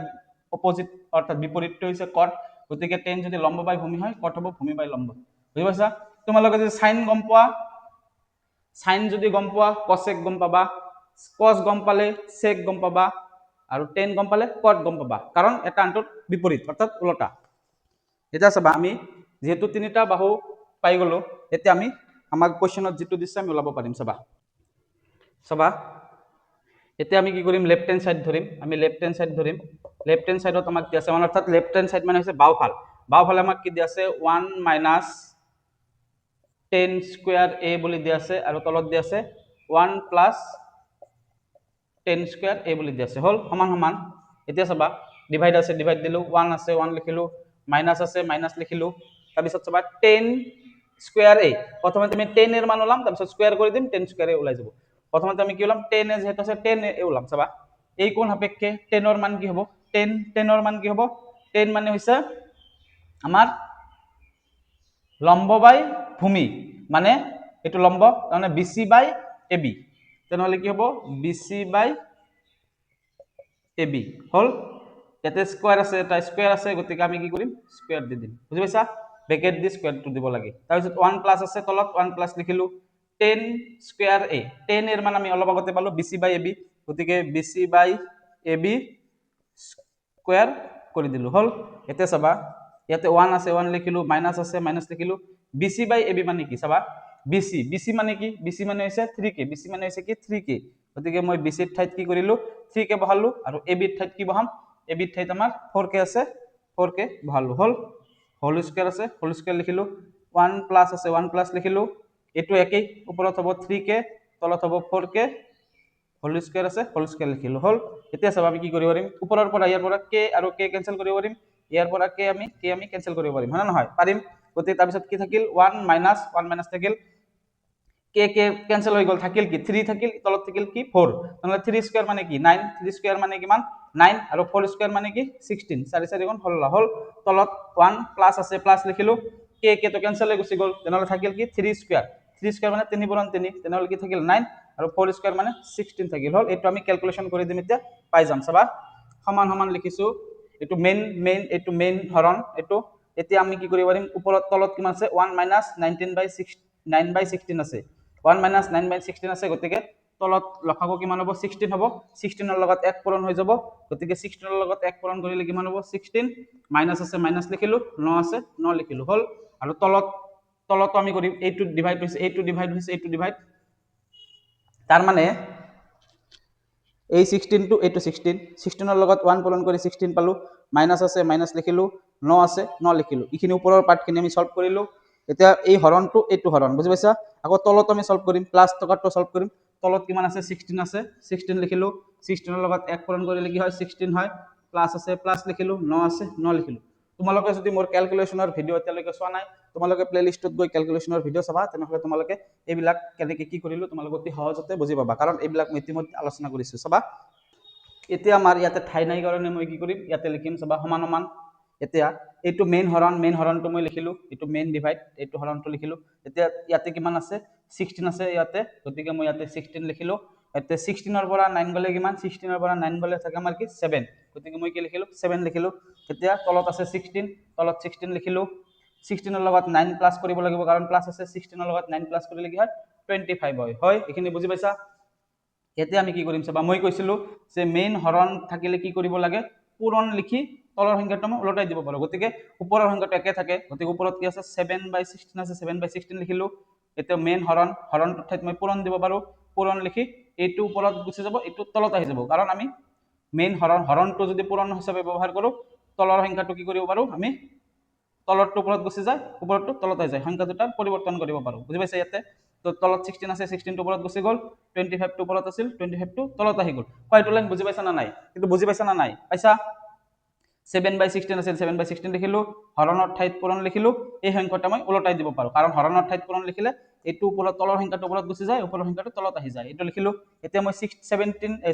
অপোজিট অৰ্থাৎ বিপৰীতটো হৈছে cot, গতিকে tan যদি লম্ব বাই ভূমি হয়, cot হ'ব ভূমি বাই লম্ব, বুজি পাইছা? তোমালোকে যদি sin গম পোৱা, sin যদি গম পোৱা cosec গম পাবা, cos গম পালে sec গম পাবা, আৰু tan গম পালে cot গম পাবা, কাৰণ এটা আনটোৰ বিপৰীত অৰ্থাৎ উল্টা। এতিয়া চাবা আমি যেহেতু তিনিটা বাহু পাই গলো, এতিয়া আমি আমাক কোৱেশ্চনত যেটো দিছে আমি ওলাব পাৰিম। চাবা চাবা এতিয়া আমি কি কৰিম লেফট হ্যান্ড সাইড ধৰিম আমি লেফট হ্যান্ড সাইড ধৰিম লেফট হ্যান্ড সাইডত আমাক কি আছে মানে অৰ্থাৎ লেফট হ্যান্ড সাইড মানে হৈছে বাওঁফাল বাওঁফালে আমাক কি দি আছে 1 মাইনাছ 10 স্কয়াৰ a বুলি দি আছে আৰু তলত দি আছে 1 প্লাছ 10 স্কয়াৰ a বুলি দি আছে হল সমান সমান এতিয়া চাবা ডিভাইড আছে ডিভাইড দিলো 1 আছে 1 লিখিলো মাইনাস আছে মাইনাস লিখিলো তাৰ পিছত চাবা 10 স্কয়াৰ a প্ৰথমে তুমি 10 এৰ মান ওলাম তাৰ পিছত স্কয়াৰ কৰি দিম 10 স্কয়াৰ a ওলাই যাব প্ৰথমতে আমি কি ওলাম 10 এ যেহেতু আছে 10 এ ওলাম চাবা এই কোণ সাপেক্ষে 10 এর মান কি হ'ব 10 এর মান কি হ'ব 10 মানে হৈছে আমাৰ লম্ব বাই ভূমি মানে এটো লম্ব মানে BC বাই AB তেনেহলে কি হ'ব BC বাই AB হল ইয়াতে স্কয়ার আছে এটা স্কয়ার আছে গতিকে আমি কি কৰিম স্কয়াৰ দি দিম বুজি পাইছা ব্ৰ্যাকেট দি স্কয়াৰটো দিব লাগে তাৰ পিছত 1 প্লাস আছে তলত 1 প্লাস লিখিলো 10 স্কয়ার a 10 এর মান আমি অলপ আগতে পালো BC বাই AB গতিকে BC বাই AB স্কয়ার কৰি দিলো হল এতে চাবা ইয়াতে 1 আছে 1 লিখিলো মাইনাস আছে মাইনাস লিখিলো BC বাই AB মানে কি চাবা BC মানে কি BC মানে হৈছে 3k BC মানে হৈছে কি 3k গতিকে মই BC ৰ ঠাইত কি কৰিলো 3k বহালো আৰু AB ৰ ঠাইত কি বহাম AB ৰ ঠাইত আমাৰ 4k আছে 4k বহালো হল হোল স্কয়াৰ আছে হোল স্কয়াৰ লিখিলো 1 প্লাস আছে 1 প্লাস লিখিলো এটো একেই ওপৰত হ'ব 3k তলত হ'ব 4k হোল স্কয়াৰ আছে হোল স্কয়াৰ লিখিলো হল এতিয়া চাবা আমি কি কৰিব পাৰিম ওপৰৰ পৰা ইয়াৰ পৰা k আৰু k কেনসেল কৰিব পাৰিম ইয়াৰ পৰা k আমি কেনসেল কৰিব পাৰিম হয় না নহয় পাৰিম গতি তাৰ পিছত কি থাকিল 1 মাইনাস থাকিল k কেনসেল হৈ গল থাকিল কি 3 থাকিল তলত থাকিল কি 4 মানে 3 স্কয়াৰ মানে কি 9 3 স্কয়াৰ মানে কিমান 9 আৰু 4 স্কয়াৰ মানে কি 16 4 4 গুণ 16 হল তলত 1 প্লাস আছে প্লাস লিখিলো k তো কেনসেল হৈ গুছি গল তেনেহলে থাকিল কি 3 স্কয়াৰ 3 স্কয়াৰ মানে 3 পূৰণ 3 তেনেহলে কি থাকিল 9 আৰু 4 স্কয়াৰ মানে 16 থাকিল হল এটো আমি ক্যালকুলেশন কৰি দিম এতিয়া পাই যাম চাবা সমান সমান লিখিছো এটো এটো মেইন হৰণ এটো এতিয়া আমি কি কৰিব পাৰিম ওপৰত তলত কিমান আছে 1 মাইনাস 9/16 আছে 1 মাইনাস 9/16 আছে গতিকে তলত লখাব কিমান হ'ব 16 হ'ব 16 ৰ লগত 1 পূৰণ হৈ যাব গতিকে 16 ৰ লগত 1 পূৰণ কৰিলে কিমান হ'ব 16 মাইনাস আছে মাইনাস লিখিলো 9 আছে 9 লিখিলো হল আৰু তলত আমি কৰিম এইটো ডিভাইড হৈছে এইটো ডিভাইড তাৰ মানে এই 16 টু এইটো 16 ৰ লগত 1 পূৰণ কৰি 16 পালো মাইনাস আছে মাইনাস লিখিলো 9 আছে 9 লিখিলো ইখিনি ওপৰৰ পাৰ্টখিনি আমি সলভ কৰিলো এতিয়া এই হৰণটো এইটো হৰণ বুজি পাইছা আকৌ তলত আমি সলভ কৰিম প্লাস টকাটো সলভ কৰিম তলত কিমান আছে 16 আছে 16 লিখিলো 16 ৰ লগত 1 পূৰণ কৰিলে কি হয় 16 হয় প্লাস আছে প্লাস লিখিলো 9 আছে 9 লিখিলো তোমালোকে যদি মোৰ ক্যালকুলেশনৰ ভিডিও এতিয়ালৈকে চোৱা নাই তোমালোকে প্লেলিষ্টত গৈ ক্যালকুলেশনৰ ভিডিও চাবা তেনেহলে তোমালোকে এইবিলাক কেনেকৈ কি কৰিলো তোমালোকে অতি সহজতে বুজি পাবা কাৰণ এইবিলাক মই ইতিমধ্যে আলোচনা কৰিছো চাবা এতিয়া আমাৰ ইয়াতে ঠাই নাই কাৰণে মই কি কৰিম ইয়াতে লিখিম চাবা সমান সমান এতিয়া এইটো মেইন হৰণটো মই লিখিলো এইটো মেইন ডিভাইড এইটো হৰণটো লিখিলো এতিয়া ইয়াতে কিমান আছে 16 আছে ইয়াতে গতিকে মই ইয়াতে 16 লিখিলো ইয়াতে 16 ৰ পৰা 9 গলে কিমান 16 ৰ পৰা 9 গলে থাকে আমাৰ কি 7 গতিকে মই কি লিখিলো 7 লিখিলো এতিয়া তলত আছে 16 তলত 16 লিখিলো 16 ৰ লগত 9 প্লাস কৰিব লাগিব কাৰণ প্লাস আছে 16 ৰ লগত 9 প্লাস কৰিলে কি হয় 25 হয় এইখিনি বুজি পাইছা এতিয়া আমি কি কৰিম চাবা মই কৈছিলো যে মেইন হৰণ থাকিলে কি কৰিব লাগে পূৰণ লিখি তলৰ সংখ্যাটো মই উলটাই দিব পাৰো গতিকে ওপৰৰ সংখ্যাটো একে থাকে গতিকে ওপৰত কি আছে 7/16 আছে 7/16 লিখিলো এতিয়া মেইন হৰণটোৰ ঠাইত মই পূৰণ দিব পাৰো পূৰণ লিখি এইটো ওপৰত গুছি যাব এইটো তলত আহি যাব কাৰণ আমি মেইন হৰণটো যদি পূৰণ হিচাপে ব্যৱহাৰ কৰো তলৰ সংখ্যাটো কি কৰিব পাৰো আমি তলৰটো ওপৰত গুছি যায় ওপৰটো তলত আহি যায় সংখ্যা দুটাৰ পৰিৱৰ্তন কৰিব পাৰো বুজি পাইছা ইয়াতে তো তলত 16 আছে 16 টো ওপৰত গুছি গল 25 টো ওপৰত আছিল 25 টো তলত আহি গল কয়টো লাইন বুজি পাইছা না নাই কিন্তু বুজি পাইছা না নাই পাইছা 7/16 আছিল 7/16 লিখিলো হৰণৰ ঠাইত পূৰণ লিখিলো এই সংখ্যাটো মই উলটাই দিব পাৰো কাৰণ হৰণৰ ঠাইত পূৰণ লিখিলে এইটো ওপৰত তলৰ সংখ্যাটো ওপৰত গুছি যায় ওপৰৰ সংখ্যাটো তলত আহি যায় এইটো লিখিলো এতিয়া মই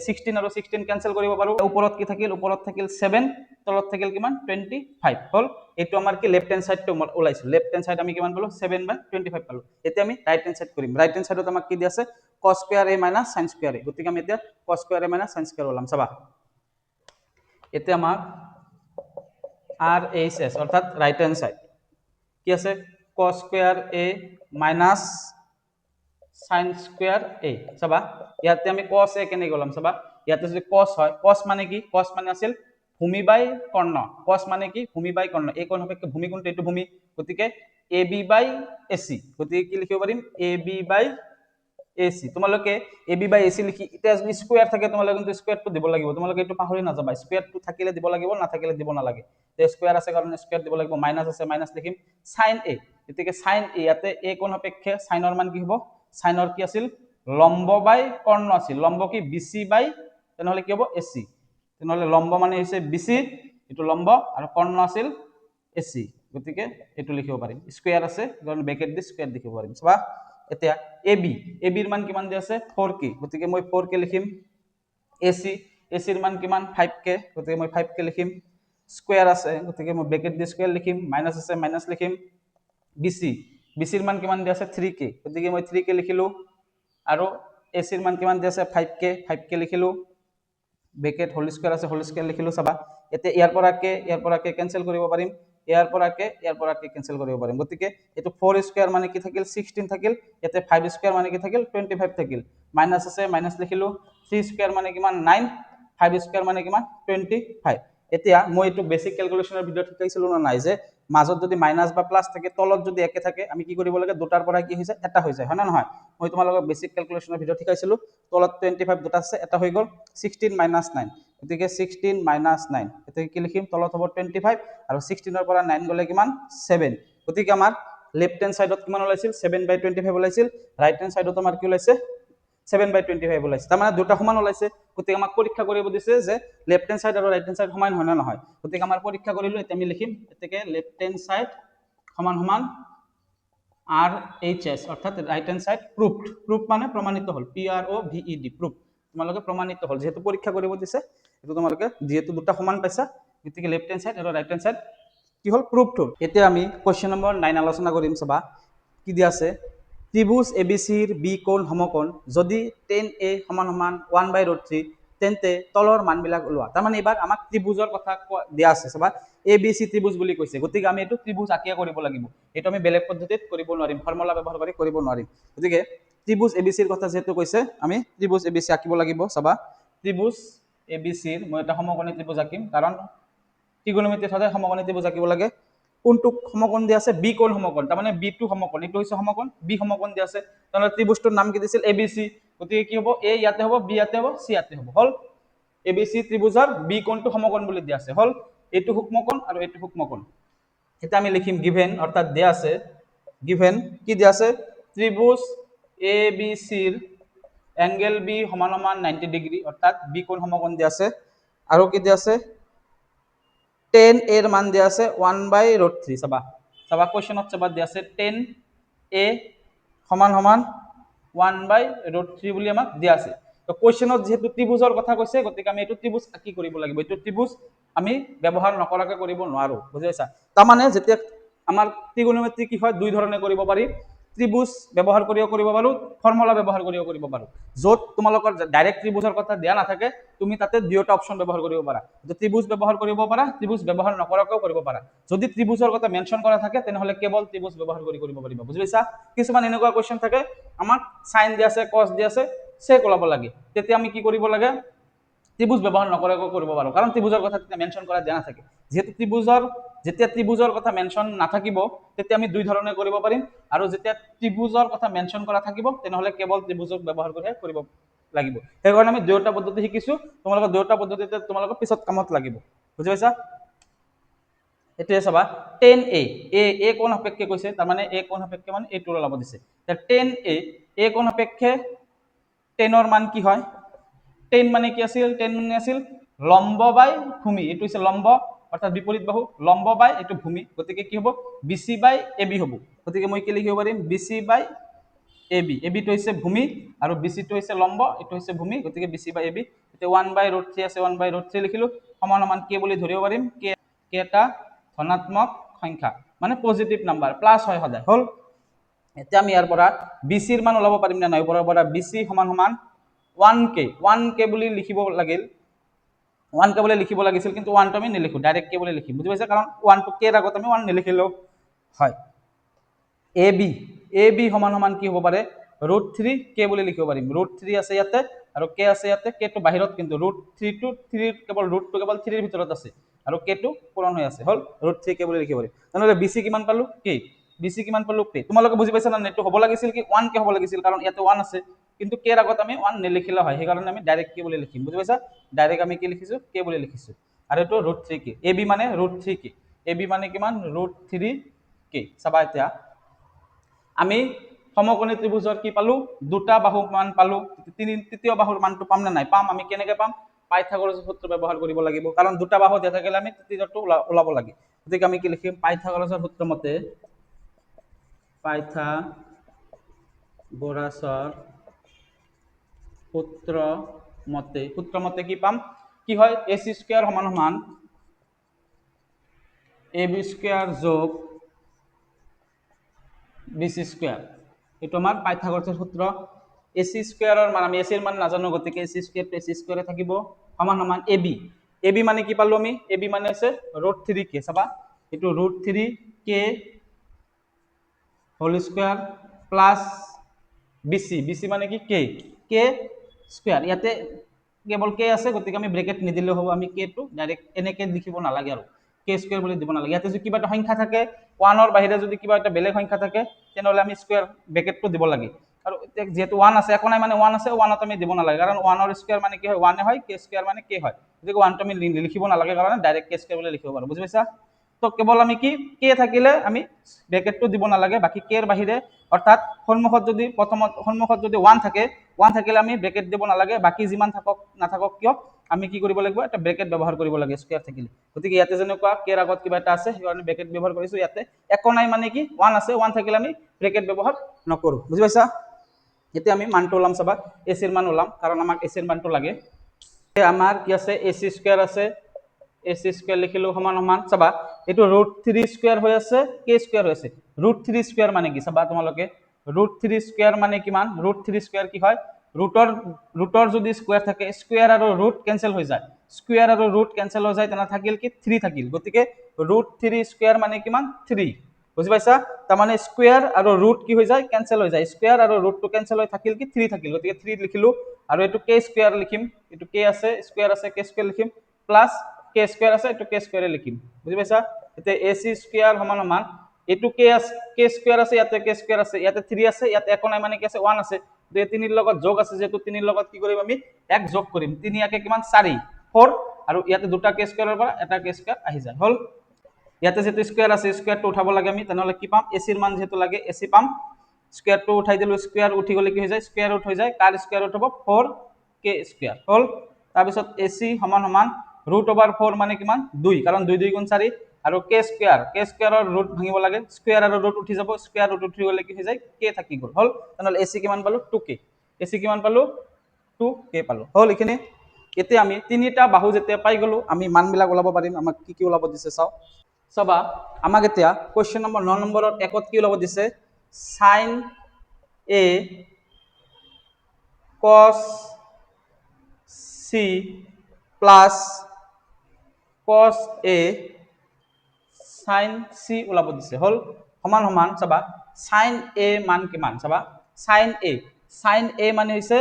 16 আৰু 16 কেনসেল কৰিব পাৰো ওপৰত কি থাকিল ওপৰত থাকিল 7 তলত থাকিল কিমান 25 হল এইটো আমাৰ কি লেফট হ্যান্ড সাইডটো ওলাইছো লেফট হ্যান্ড সাইড আমি কিমান পালো 7/25 পালো এতিয়া আমি ৰাইট হ্যান্ড সাইড কৰিম ৰাইট হ্যান্ড সাইডত আমাক কি দি আছে cos square a - sin square a গতিকে আমি এতিয়া cos square a - sin square ওলাম চাবা এতিয়া আমাৰ RHS অর্থাৎ রাইট হ্যান্ড সাইড কি আছে cos square a minus sin square a চাবা ইয়াতে আমি cos a কেনে গলাম চাবা ইয়াতে যদি cos হয় cos মানে কি cos মানে আছিল ভূমি বাই কৰ্ণ cos মানে কি ভূমি বাই কৰ্ণ এই কোণ সাপেক্ষে ভূমি কোণটো এইটো ভূমি গতিকে AB বাই AC গতিকে কি লিখিব পাৰিম AB বাই AC তোমালোকে AB বাই AC লিখি এটা যদি স্কয়ার থাকে তোমালোকে কিন্তু স্কয়ারটো দিব লাগিব তোমালোকে এটো পাহৰি নাযাবা স্কয়ারটো থাকিলে দিব লাগিব না থাকিলে দিব না লাগে তে স্কয়ার আছে কাৰণে স্কয়ার দিব লাগিব মাইনাস আছে মাইনাস লিখিম sin A এতিকে sin A ইয়াতে A কোণ সাপেক্ষে সাইনৰ মান কি হ'ব সাইনৰ কি আছিল লম্ব বাই কৰ্ণ আছিল লম্ব কি BC বাই তেনেহলে কি হ'ব AC তেনেহলে লম্ব মানে হৈছে BC এটো লম্ব আৰু কৰ্ণ আছিল AC গতিকে এটো লিখিব পাৰিম স্কয়াৰ আছে কাৰণ ব্ৰেকেট দি স্কয়াৰ লিখিব পাৰিম চাবা এতিয়া AB AB এর মান কিমান দি আছে 4k গতিকে মই 4k লিখিম AC AC এর মান কিমান 5k গতিকে মই 5k লিখিম স্কয়ার আছে গতিকে মই ব্ৰেকেট দি স্কয়াৰ লিখিম মাইনাস আছে মাইনাস লিখিম BC BC এৰ মান কিমান দি আছে 3k গতিকে মই 3k লিখিলো আৰু AC এৰ মান কিমান দি আছে 5k লিখিলো ব্ৰেকেট হোল স্কয়াৰ আছে হোল স্কয়াৰ লিখিলো চাবা এতে ইয়াৰ পৰা কে ক্যান্সেল কৰিব পাৰিম ইয়াৰ পৰা কে ক্যান্সেল কৰিব পাৰিম গতিকে এটো 4 স্কয়ার মানে কি থাকিল 16 থাকিল এতে 5 স্কয়ার মানে কি থাকিল 25 থাকিল মাইনাস আছে মাইনাস লিখিলো 3 স্কয়ার মানে কিমান 9 5 স্কয়ার মানে কিমান 25 এতিয়া মই এটো বেসিক ক্যালকুলেশনৰ ভিডিও শিকাইছিলো না নাই যে মাজত যদি মাইনাস বা প্লাস থাকে তলত যদি একে থাকে আমি কি কৰিব লাগে দুটাৰ পৰা কি হৈ যায় এটা হৈ যায় হয় না নহয় মই তোমালোকক বেসিক ক্যালকুলেশনৰ ভিডিও শিকাইছিলো তলত 25 দুটা আছে এটা হৈ গল 16 - 9 গতিকে 16 - 9 এতে কি লিখিম তলত হ'ব 25 আৰু 16 ৰ পৰা 9 গলে কিমান 7 গতিকে আমাৰ লেফট হ্যান্ড সাইডত কিমান ওলাইছিল 7/25 ওলাইছিল ৰাইট হ্যান্ড সাইডত আমাৰ কি ওলাইছে 7/25 ওলাইছে তাৰ মানে দুটা সমান ওলাইছে গতিকে আমাক পৰীক্ষা কৰিব দিছে যে লেফট হ্যান্ড সাইড আৰু ৰাইট হ্যান্ড সাইড সমান হয় না নহয় গতিকে আমাৰ পৰীক্ষা কৰিলো এতিয়া আমি লিখিম এতেকে লেফট হ্যান্ড সাইড সমান সমান RHS অৰ্থাৎ ৰাইট হ্যান্ড সাইড প্ৰুফড মানে প্ৰমাণিত হল PROVED প্ৰুফ তোমালোকে প্ৰমাণিত হল যেহেতু পৰীক্ষা কৰিব দিছে এটো তোমালোকে যেহেতু দুটা সমান পাইছা গতিকে লেফট হ্যান্ড সাইড আৰু ৰাইট হ্যান্ড সাইড কি হল প্ৰুফড হল এতিয়া আমি কোশ্চেন নম্বৰ 9 আলোচনা কৰিম চাবা কি দিয়া আছে ত্রিভুজ ABC এর B কোণ সমকোণ যদি tan A সমান সমান 1/√3 তেন্তে তলৰ মানবিলাক ওলোৱা তাৰ মানে এবাৰ আমাক ত্ৰিভুজৰ কথা দিয়া আছে চাবা ABC ত্ৰিভুজ বুলি কৈছে গতিকে আমি এটো ত্ৰিভুজ আকিয়া কৰিব লাগিব এটো আমি বেলেগ পদ্ধতিত কৰিব নোৱাৰিম ফৰ্মুলা ব্যৱহাৰ কৰি কৰিব নোৱাৰিম গতিকে ত্রিভুজ ABC এর কথা যেহেতু কৈছে আমি ত্রিভুজ ABC আকিব লাগিব চাবা ত্রিভুজ ABC এর মই এটা সমকোণী ত্রিভুজ আকিম কাৰণ ত্ৰিকোণমিতিত সদায় সমকোণী ত্ৰিভুজ আকিব লাগে কোনটো সমকোণ দি আছে বি কোণ সমকোণ তাৰ মানে বি টু সমকোণ এটো হৈছে সমকোণ বি সমকোণ দি আছে তাহলে ত্ৰিভুজটোৰ নাম কি দিছিল ABC গতিকে কি হ'ব এ ইয়াতে হ'ব বি ইয়াতে হ'ব সি ইয়াতে হ'ব হল ABC ত্ৰিভুজৰ বি কোণটো সমকোণ বুলি দি আছে হল এটো সূক্ষ্মকোণ আৰু এটো সূক্ষ্মকোণ এটা আমি লিখিম গিভেন অৰ্থাৎ দিয়া আছে গিভেন কি দিয়া আছে ত্ৰিভুজ ABC ৰ এংগেল বি সমান সমান 90 ডিগ্ৰী অৰ্থাৎ বি কোণ সমকোণ দিয়া আছে আৰু কি দিয়া আছে tan A এর মান দিয়া আছে 1/√3 চাবা চাবা কোশ্চেনত চাবা দিয়া আছে tan A সমান সমান 1/√3 বুলি আমাক দিয়া আছে তো কোশ্চেনত যেহেতু ত্ৰিভুজৰ কথা কৈছে গতিকে আমি এটো ত্ৰিভুজ কি কৰিব লাগিব এটো ত্ৰিভুজ আমি ব্যৱহাৰ নকৰাকে কৰিব নোৱাৰো বুজিছা তাৰ মানে যেতিয়া আমাৰ ত্ৰিকোণমিতি কি হয় দুই ধৰণে কৰিব পাৰি ত্ৰিভুজ ব্যৱহাৰ কৰিও কৰিব পাৰো ফৰ্মুলা ব্যৱহাৰ কৰিও কৰিব পাৰো যত তোমালোকৰ ডাইৰেক্ট ত্ৰিভুজৰ কথা দিয়া নাথাকে তুমি তাতে দুটা অপচন ব্যৱহাৰ কৰিব পাৰা যে ত্ৰিভুজ ব্যৱহাৰ কৰিব পাৰা ত্ৰিভুজ ব্যৱহাৰ নকৰাকেও কৰিব পাৰা যদি ত্ৰিভুজৰ কথা মেনশন কৰা থাকে তেনেহলে কেৱল ত্ৰিভুজ ব্যৱহাৰ কৰিব পাৰিবা বুজি পাইছা কিছুমান এনেকুৱা কোশ্চেন থাকে আমাক সাইন দিয়া আছে cos দিয়া আছে sec ওলাব লাগে তেতিয়া আমি কি কৰিব লাগে ত্ৰিভুজ ব্যৱহাৰ নকৰাকৈ কৰিব পাৰো কাৰণ ত্ৰিভুজৰ কথা তেতিয়া মেনশন কৰা দিয়া নাথাকে যেহেতু যেতিয়া ত্ৰিভুজৰ কথা মেনশন নাথাকিব তেতিয়া আমি দুই ধৰণে কৰিব পাৰিম আৰু যেতিয়া ত্ৰিভুজৰ কথা মেনশন কৰা থাকিব তেনেহলে কেৱল ত্ৰিভুজক ব্যৱহাৰ কৰি কৰিব লাগিব সেই কাৰণে আমি দুটা পদ্ধতি শিকিছো তোমালোকৰ দুটা পদ্ধতিতে তোমালোকৰ পিছত কামত লাগিব বুজি পাইছা এটোৱে চাবা tan A কোণ সাপেক্ষে কৈছে তাৰ মানে A কোণ সাপেক্ষে মানে এইটো ওলাব দিছে tan A কোণ সাপেক্ষে tan ৰ মান কি হয় tan মানে কি আছিল tan মানে আছিল লম্ব বাই ভূমি এটো হৈছে লম্ব অৰ্থাৎ বিপৰীত বাহু লম্ব বাই এটো ভূমি গতিকে কি হ'ব BC বাই AB হ'ব গতিকে মই কি লিখিব পাৰিম BC বাই AB টো হৈছে ভূমি আৰু BC টো হৈছে লম্ব এটো হৈছে ভূমি গতিকে BC বাই AB এতে 1/√3 আছে 1/√3 লিখিলো সমান সমান k বুলি ধৰিব পাৰিম k এটা ধনাত্মক সংখ্যা মানে পজিটিভ নাম্বাৰ প্লাস হয় সদায় হল এতিয়া আমি ইয়াৰ পৰা BC ৰ মান ওলাব পাৰিম না নাই ওপৰৰ পৰা BC সমান সমান 1k বুলি লিখিব লাগিল 1k বুলি লিখিব লাগিছিল কিন্তু 1 টো আমি নিলিখো ডাইৰেক্ট k বুলি লিখিম বুজি পাইছা কাৰণ 1 টো k ৰ আগত আমি 1 নিলিখিলো হয় AB সমান সমান কি হ'ব পাৰে √3 k বুলি লিখিব পাৰিম √3 আছে ইয়াতে আৰু k আছে ইয়াতে k টো বাহিৰত কিন্তু √3 টো 3 কেৱল √2 কেৱল 3 ৰ ভিতৰত আছে আৰু k টো পূৰণ হৈ আছে হল √3 k বুলি লিখিব পাৰিম তেনেহলে BC কিমান পালো k BC কিমান পালো k তোমালোকে বুজি পাইছা না নেটটো হ'ব লাগিছিল কি 1 k হ'ব লাগিছিল কাৰণ ইয়াতে 1 আছে কিন্তু কেৰ আগত আমি 1 নিলিখিলে হয়, সেইকাৰণে আমি ডাইৰেক্ট কি বুলি লিখিম, বুজি পাইছা? ডাইৰেক্ট আমি কি লিখিছো, কে বুলি লিখিছো। আৰু এইটো √3k, এ বি মানে √3k, এ বি মানে কিমান, √3k। চাবা এতিয়া আমি সমকোণী ত্ৰিভুজৰ কি পালো, দুটা বাহু মান পালো, তৃতীয় বাহুৰ মানটো পাম নে নাই, পাম। আমি কেনেকে পাম, পাইথাগোৰাছৰ সূত্ৰ ব্যৱহাৰ কৰিব লাগিব, কাৰণ দুটা বাহু দিয়া থাকিলে আমি তৃতীয়টো ওলাব লাগে। গতিকে আমি কি লিখিম, পাইথাগোৰাছৰ সূত্ৰ মতে, পাইথাগোৰাছৰ সূত্ৰ মতে কি পাম, কি হয়, AC স্কয়াৰ সমান সমান AB স্কয়াৰ যোগ BC স্কয়াৰ। এইটো আমাৰ পাইথাগোৰাছৰ সূত্ৰ। AC স্কয়াৰৰ মান, আমি AC ৰ মান নাজানো, গতিকে AC স্কয়াৰ AC স্কয়াৰে থাকিব, সমান সমান AB। AB মানে কি পালো আমি, AB মানে আছে √3k। চাবা এইটো √3k whole square plus BC মানে কি k স্কয়াৰ। ইয়াতে কেৱল k আছে, গতিকে আমি ব্ৰেকেট নিদিলেও হ'ব, আমি k টো ডাইৰেক্ট এনেকে লিখিব নালাগে আৰু k স্কয়াৰ বুলি দিব নালাগে। ইয়াতে যদি কিবা এটা সংখ্যা থাকে 1 ৰ বাহিৰে যদি কিবা এটা বেলেগ সংখ্যা থাকে তেনেহলে আমি স্কয়াৰ ব্ৰেকেটটো দিব লাগে। আৰু যেহেতু 1 আছে, একো নাই মানে 1 আছে, 1ত আমি দিব নালাগে, কাৰণ 1 ৰ স্কয়াৰ মানে কি হয়, 1 হয়, k স্কয়াৰ মানে k হয়, গতিকে 1 টো আমি লিখিব নালাগে, কাৰণে ডাইৰেক্ট k স্কয়াৰ বুলি লিখিব পাৰো, বুজি পাইছা? তো কেৱল আমি কি k থাকিলে আমি ব্ৰেকেটটো দিব নালাগে, বাকি k ৰ বাহিৰে, অৰ্থাৎ সন্মুখত যদি সন্মুখত যদি 1 থাকে, 1 থাকিলে আমি ব্ৰেকেট দিব নালাগে, বাকি যিমান থাকক নাথাকক কিয় আমি কি কৰিব লাগিব, এটা ব্ৰেকেট ব্যৱহাৰ কৰিব লাগে স্কয়াৰ থাকিলে। গতিকে ইয়াতে যেনেকুৱা k ৰ আগত কিবা এটা আছে, সেইকাৰণে ব্ৰেকেট ব্যৱহাৰ কৰিছো। ইয়াতে একো নাই মানে কি 1 আছে, 1 থাকিলে আমি ব্ৰেকেট ব্যৱহাৰ নকৰো, বুজি পাইছা? এতিয়া আমি মানটো ওলাম, চাবা AC ৰ মান ওলাম, কাৰণ আমাক AC ৰ মানটো লাগে। আমাৰ কি আছে, AC স্কয়াৰ আছে, AC স্কয়াৰ লিখিলো সমান সমান, চাবা এইটো √3 স্কয়াৰ হৈ আছে, k স্কয়াৰ হৈ আছে। √3 স্কয়াৰ মানে কি, চাবা তোমালোকে √3 স্কয়াৰ মানে কিমান, √3 স্কয়াৰ কি হয়, ৰুটৰ যদি স্কয়াৰ থাকে, স্কয়াৰ আৰু ৰুট কেনসেল হৈ যায়, স্কয়াৰ আৰু ৰুট কেনসেল হৈ যায়, তেনে থাকিল কি 3 থাকিল, গতিকে √3 স্কয়াৰ মানে কিমান, 3, বুজি পাইছা? তাৰ মানে স্কয়াৰ আৰু ৰুট কি হৈ যায়, কেনসেল হৈ যায়, স্কয়াৰ আৰু ৰুটটো কেনসেল হৈ থাকিল কি 3 থাকিল, গতিকে 3 লিখিলো। আৰু এইটো k স্কয়াৰ লিখিম, এইটো k আছে, স্কয়াৰ আছে, k স্কয়াৰ লিখিম, প্লাস k স্কয়াৰ আছে, এইটো k স্কয়াৰে লিখিম, বুজি পাইছা? এতিয়া AC স্কয়াৰ সমান সমান, এইটো k আছে, k স্কয়াৰ আছে, ইয়াতে k স্কয়াৰ আছে, ইয়াতে 3 আছে, ইয়াতে একো নাই মানে কি আছে, 1 আছে, তো 3 ৰ লগত যোগ আছে, যেহেতু 3 ৰ লগত কি কৰিম, আমি 1 যোগ কৰিম, 3 ইয়াকে কিমান, 4 আৰু ইয়াতে দুটা k স্কয়াৰৰ পৰা এটা k স্কয়াৰ আহি যায়, হল। ইয়াতে যেহেতু স্কয়াৰ আছে, স্কয়াৰটো উঠাব লাগে আমি, তেনেহলে কি পাম, AC ৰ মান যেহেতু লাগে, AC পাম, স্কয়াৰটো উঠাই দিলো, স্কয়াৰ উঠি গলে কি হৈ যায়, স্কয়াৰ ৰুট হৈ যায়, কাৰ স্কয়াৰ ৰুট হ'ব, 4k স্কয়াৰ, হল। তাৰপিছত AC সমান সমান √/4 মানে কিমান, 2, কাৰণ 2 2 গুণ 4, আৰু k স্কয়াৰৰ ৰুট ভাঙিব লাগে, স্কয়াৰ আৰু ৰুট উঠি যাব, স্কয়াৰ ৰুট উঠি গলে কি হৈ যায়, k থাকি গল, হল। তেনেহলে AC কিমান পালো, 2k, AC কিমান পালো, 2k পালো, হল। এইখিনি এতিয়া আমি তিনিটা বাহু যেতিয়া পাই গলো, আমি মানবিলাক ওলাব পাৰিম। আমাক কি কি ওলাব দিছে চাও, চাবা আমাক এতিয়া কোৱেশ্চন নম্বৰ 9 নম্বৰত একত কি ওলাব দিছে, sin A cos C plus cos A sin C ওলাব দিছে, হল। সমান সমান, চাবা sin A মান কিমান, চাবা sin A মানে হৈছে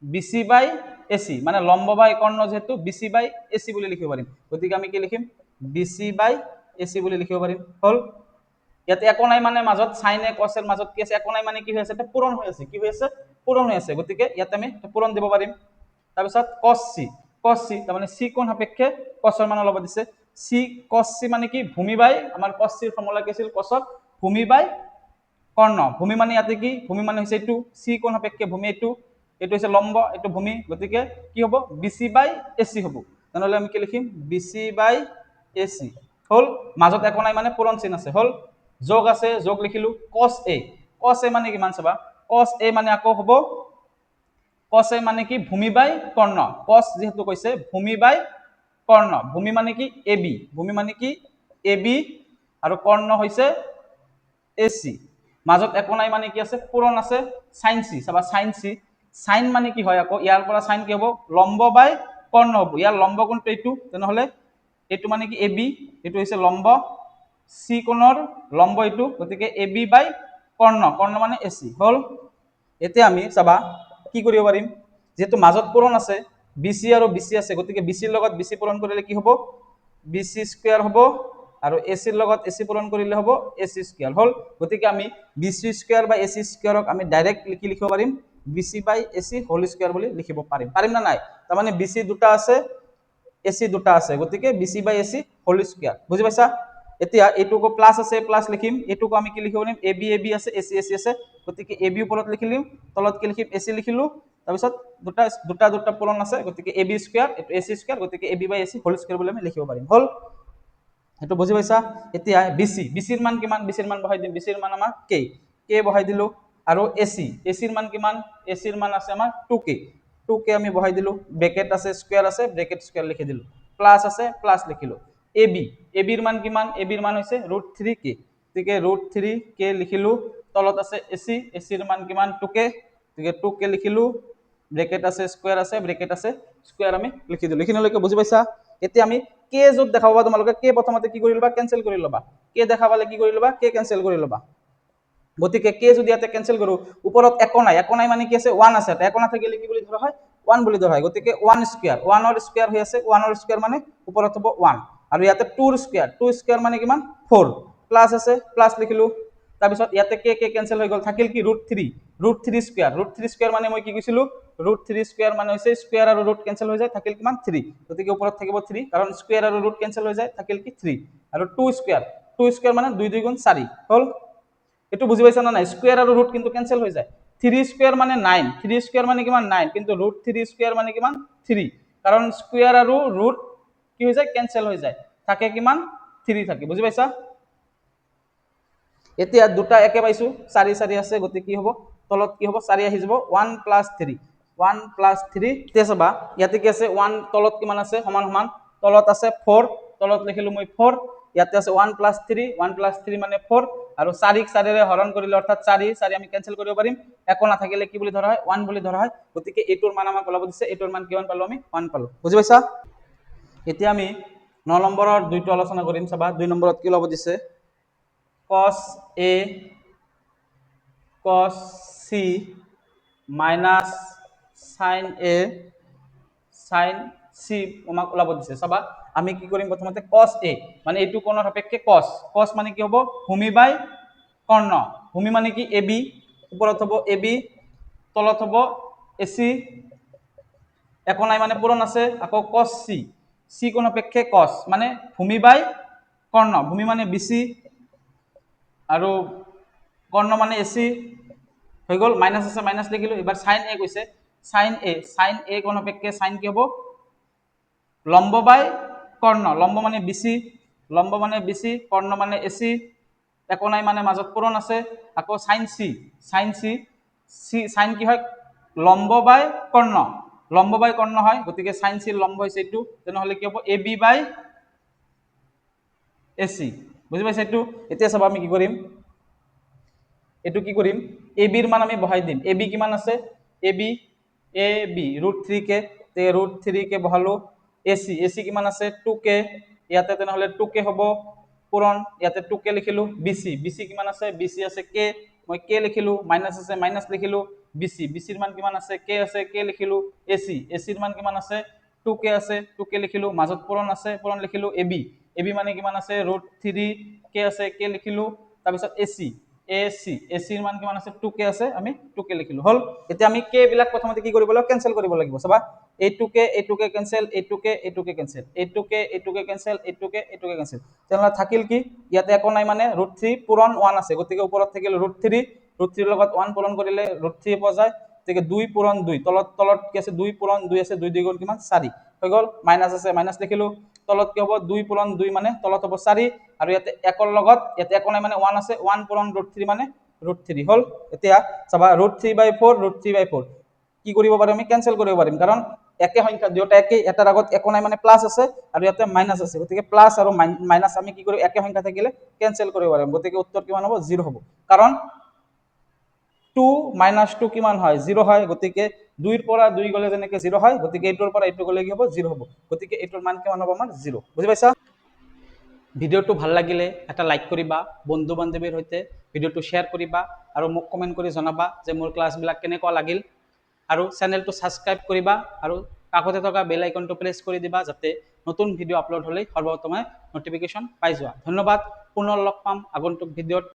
BC বাই AC, মানে লম্ব বাই কৰ্ণ, যেহেতু BC বাই AC বুলি লিখিব পাৰিম, গতিকে আমি কি লিখিম, BC বাই AC বুলি লিখিব পাৰিম, হল। ইয়াতে একো নাই মানে মাজত sin A cos এর মাজত কি আছে, একো নাই মানে কি হৈ আছে, এটা পূৰণ হৈ আছে, কি হৈ আছে, পূৰণ হৈ আছে, গতিকে ইয়াতে আমি পূৰণ দিব পাৰিম। তাৰপিছত cos C, তাৰ মানে C কোণ সাপেক্ষে cos এৰ মান ওলাব দিছে, cos C মানে কি, ভূমি বাই, আমাৰ cos C এৰ ফৰ্মুলা কি আছিল, cos ভূমি বাই কৰ্ণ, ভূমি মানে ইয়াতে কি, ভূমি মানে হৈছে এইটো, C কোণ সাপেক্ষে ভূমি এইটো হৈছে লম্ব, এইটো ভূমি, গতিকে কি হ'ব, BC বাই AC হ'ব। তেনেহলে আমি কি লিখিম, BC বাই AC, হল। মাজত একো নাই মানে পূৰণ চিন আছে, হল। যোগ আছে, যোগ লিখিলো, cos A মানে কিমান, চাবা cos A মানে আকৌ হ'ব, cos A মানে কি, ভূমি বাই কৰ্ণ, cos যেহেতু কৈছে ভূমি বাই কৰ্ণ, ভূমি মানে কি AB, ভূমি মানে কি AB, আৰু কৰ্ণ হৈছে AC, মাজত একো নাই মানে কি আছে, পূৰণ আছে, sin C, চাবা sin C, sin মানে কি হয়, আকৌ ইয়াৰ পৰা sin কি হ'ব, লম্ব বাই কৰ্ণ হ'ব, ইয়াৰ লম্ব কোণটো এইটো, তেনেহলে এইটো মানে কি AB, এইটো হৈছে লম্ব, C কোণৰ লম্ব এইটো, গতিকে AB বাই কৰ্ণ, কৰ্ণ মানে AC, হল। এতিয়া আমি চাবা কি কৰিব পাৰিম, যেহেতু মাজত পূৰণ আছে, BC আৰু BC আছে, গতিকে BC ৰ লগত BC পূৰণ কৰিলে কি হ'ব, BC স্কয়াৰ হ'ব, আৰু AC ৰ লগত AC পূৰণ কৰিলে হ'ব AC স্কয়াৰ, হল। গতিকে আমি BC স্কয়াৰ বা AC স্কয়াৰক আমি ডাইৰেক্ট লিখিব পাৰিম BC বাই AC হোল স্কয়াৰ বুলি লিখিব পাৰিম না নাই তাৰমানে BC দুটা আছে AC দুটা আছে গতিকে BC বাই AC হোল স্কয়ার বুজি পাইছা এতিয়া এইটোকো প্লাস আছে প্লাস লিখিম এইটোকো আমি কি লিখিব পাৰিম AB AB আছে AC AC আছে গতিকে AB ওপৰত লিখিলিম তলত কি লিখিম AC লিখিলো তাৰপিছত দুটা পূৰণ আছে গতিকে AB স্কয়াৰ এটো AC স্কয়াৰ গতিকে AB বাই AC হোল স্কয়াৰ বুলি আমি লিখিব পাৰিম হল এটো বুজি পাইছা এতিয়া BC ৰ মান কিমান BC ৰ মান বহাই দিম BC ৰ মান আমাৰ k বহাই দিলো আৰু AC ৰ মান কিমান AC ৰ মান আছে আমাৰ 2k আমি বহাই দিলো ব্ৰেকেট আছে স্কয়াৰ আছে ব্ৰেকেট স্কয়াৰ লিখি দিলো প্লাস আছে প্লাস লিখিলো AB ৰ মান কিমান AB ৰ মান হৈছে √3k গতিকে √3k লিখিলো তলত আছে AC ৰ মান কিমান 2k গতিকে 2k লিখিলো ব্ৰেকেট আছে স্কয়াৰ আছে ব্ৰেকেট আছে স্কয়ার আমি লিখি দিলো লিখিনলৈকে বুজি পাইছা এতিয়া আমি k যত দেখাবা তোমালোকে k প্ৰথমতে কি কৰি লবা ক্যান্সেল কৰি লবা k দেখাবালে কি কৰি লবা k ক্যান্সেল কৰি লবা গতিকে k যদি ইয়াতে ক্যান্সেল কৰো ওপৰত একো নাই মানে কি আছে 1 আছে একো না থাকিলে কি বুলি ধৰা হয় 1 বুলি ধৰা হয় গতিকে 1 স্কয়াৰ 1 ৰ স্কয়াৰ হৈ আছে 1 ৰ স্কয়াৰ মানে ওপৰত হ'ব 1 আৰু ইয়াতে 2 ৰ স্কয়াৰ 2 স্কয়াৰ মানে কিমান 4 প্লাস আছে প্লাস লিখিলো তাৰ পিছত ইয়াতে k ক্যান্সেল হৈ গল থাকিল কি √3 স্কয়াৰ মানে মই কি কৈছিলো √3 স্কয়াৰ মানে হৈছে স্কয়াৰ আৰু ৰুট ক্যান্সেল হৈ যায় থাকিল কিমান 3 গতিকে ওপৰত থাকিব 3 কাৰণ স্কয়াৰ আৰু ৰুট ক্যান্সেল হৈ যায় থাকিল কি 3 আৰু 2 স্কয়ার মানে 2 2 গুণ 4 হল এটো বুজি পাইছা না নাই স্কয়ার আৰু ৰুট কিন্তু ক্যান্সেল হৈ যায় 3 স্কয়াৰ মানে 9 3 স্কয়াৰ মানে কিমান 9 কিন্তু √3 স্কয়াৰ মানে কিমান 3 কাৰণ স্কয়াৰ আৰু ৰুট কি হৈ যায় ক্যান্সেল হৈ যায় থাকে কিমান 3 থাকে বুজি পাইছা এতিয়া দুটা একে পাইছো 4 4 আছে গতি কি হ'ব তলত কি হ'ব 4 আহি যাব 1 + 3 তে চাবা ইয়াতে কি আছে 1 তলত কিমান আছে সমান সমান তলত আছে 4 তলত লিখিলো মই 4 ইয়াতে আছে 1 + 3 মানে 4 আৰু 4 ক 4 ৰে হৰণ কৰিলে অৰ্থাৎ 4 আমি ক্যান্সেল কৰিব পাৰিম একো না থাকিলে কি বুলি ধৰা হয় 1 বুলি ধৰা হয় গতিকে এইটোৰ মান আমাক ওলাব দিছে এইটোৰ মান কিমান পালো আমি 1 পালো বুজি পাইছা এতিয়া আমি 9 নম্বৰৰ দুইটো আলোচনা কৰিম চাবা 2 নম্বৰত কি ওলাব দিছে cos A cos C minus sin A sin C আমাক ওলাব দিছে চাবা আমি কি কৰিম প্ৰথমতে cos A মানে এইটো কোণৰ সাপেক্ষে cos মানে কি হ'ব ভূমি বাই কৰ্ণ ভূমি মানে কি AB ওপৰত হ'ব AB তলত হ'ব AC একো নাই মানে পূৰণ আছে আকৌ cos C কোণ সাপেক্ষে cos মানে ভূমি বাই কৰ্ণ ভূমি মানে BC আৰু কৰ্ণ মানে AC হৈ গল মাইনাস আছে মাইনাস লিখিলো এবাৰ sin A কৈছে sin A কোণ সাপেক্ষে sin কি হ'ব লম্ব বাই কৰ্ণ লম্ব মানে BC কৰ্ণ মানে AC একো নাই মানে মাজত পূৰণ আছে আকৌ sin C sin কি হয় লম্ব বাই কৰ্ণ হয় গতিকে sin C লম্ব হৈছে এইটো তেনেহলে কি হ'ব AB বাই AC বুজি পাইছা এইটো এতিয়া চাবা আমি কি কৰিম এটো কি কৰিম AB ৰ মান আমি বহাই দিম AB কিমান আছে AB √3k তে √3k বহালো AC কিমান আছে 2k ইয়াতে তেনেহলে 2k হ'ব পূৰণ ইয়াতে 2k লিখিলো BC কিমান আছে BC আছে k মই k লিখিলো মাইনাস আছে মাইনাস লিখিলো BC ৰ মান কিমান আছে k লিখিলো AC ৰ মান কিমান আছে 2k আছে 2k লিখিলো মাজত পূৰণ আছে পূৰণ লিখিলো AB মানে কিমান আছে √3k আছে k লিখিলো তাৰ পিছত AC ৰ মান কিমান আছে 2k আছে আমি 2k লিখিলো হল এতিয়া আমি k বিলাক প্ৰথমতে কি কৰিব লাগিব ক্যান্সেল কৰিব লাগিব চাবা A2k cancel A2k cancel A2k cancel A2k cancel তেনেহলে থাকিল কি ইয়াতে একো নাই মানে √3 পূৰণ 1 আছে গতিকে ওপৰত থাকিল √3 ৰ লগত 1 পূৰণ কৰিলে √3 পোৱা যায় গতিকে 2 পূৰণ 2 তলত কি আছে 2 পূৰণ 2 আছে 2 2 গুণ কিমান 4 হৈ গল মাইনাস আছে মাইনাস লিখিলো তলত কি হ'ব 2 পূৰণ 2 মানে তলত হ'ব 4 আৰু ইয়াতে একৰ লগত ইয়াতে একো নাই মানে 1 আছে 1 পূৰণ √3 মানে √3 হল এতিয়া চাবা √3/4 কি কৰিব পাৰো আমি ক্যান্সেল কৰিব পাৰিম কাৰণ একে সংখ্যা দুটা একে এটাৰ আগত একো নাই মানে প্লাস আছে আৰু ইয়াতে মাইনাস আছে গতিকে প্লাস আৰু মাইনাস আমি কি কৰো একে সংখ্যা থাকিলে ক্যান্সেল কৰিব পাৰিম গতিকে উত্তৰ কিমান হ'ব 0 হ'ব কাৰণ 2 - 2 কিমান হয় 0 হয় গতিকে 2 ৰ পৰা 2 গলে যেনেকৈ 0 হয় গতিকে এইটোৰ পৰা এইটো গলে কি হ'ব 0 হ'ব গতিকে এইটোৰ মান কিমান হ'ব আমাৰ 0 বুজি পাইছা ভিডিওটো ভাল লাগিলে এটা লাইক কৰিবা বন্ধু বান্ধৱীৰ সৈতে ভিডিওটো শেয়াৰ কৰিবা আৰু মোক কমেন্ট কৰি জনাবা যে মোৰ ক্লাছবিলাক কেনেকুৱা লাগিল আৰু চেনেলটো সাবস্ক্ৰাইব কৰিবা আৰু কাষতে থকা বেল আইকনটো প্ৰেছ কৰি দিবা যাতে নতুন ভিডিও আপলোড হ'লে সৰ্বপ্ৰথমে নটিফিকেশন পাই যোৱা ধন্যবাদ পুনৰ লগ পাম আগন্তুক ভিডিওত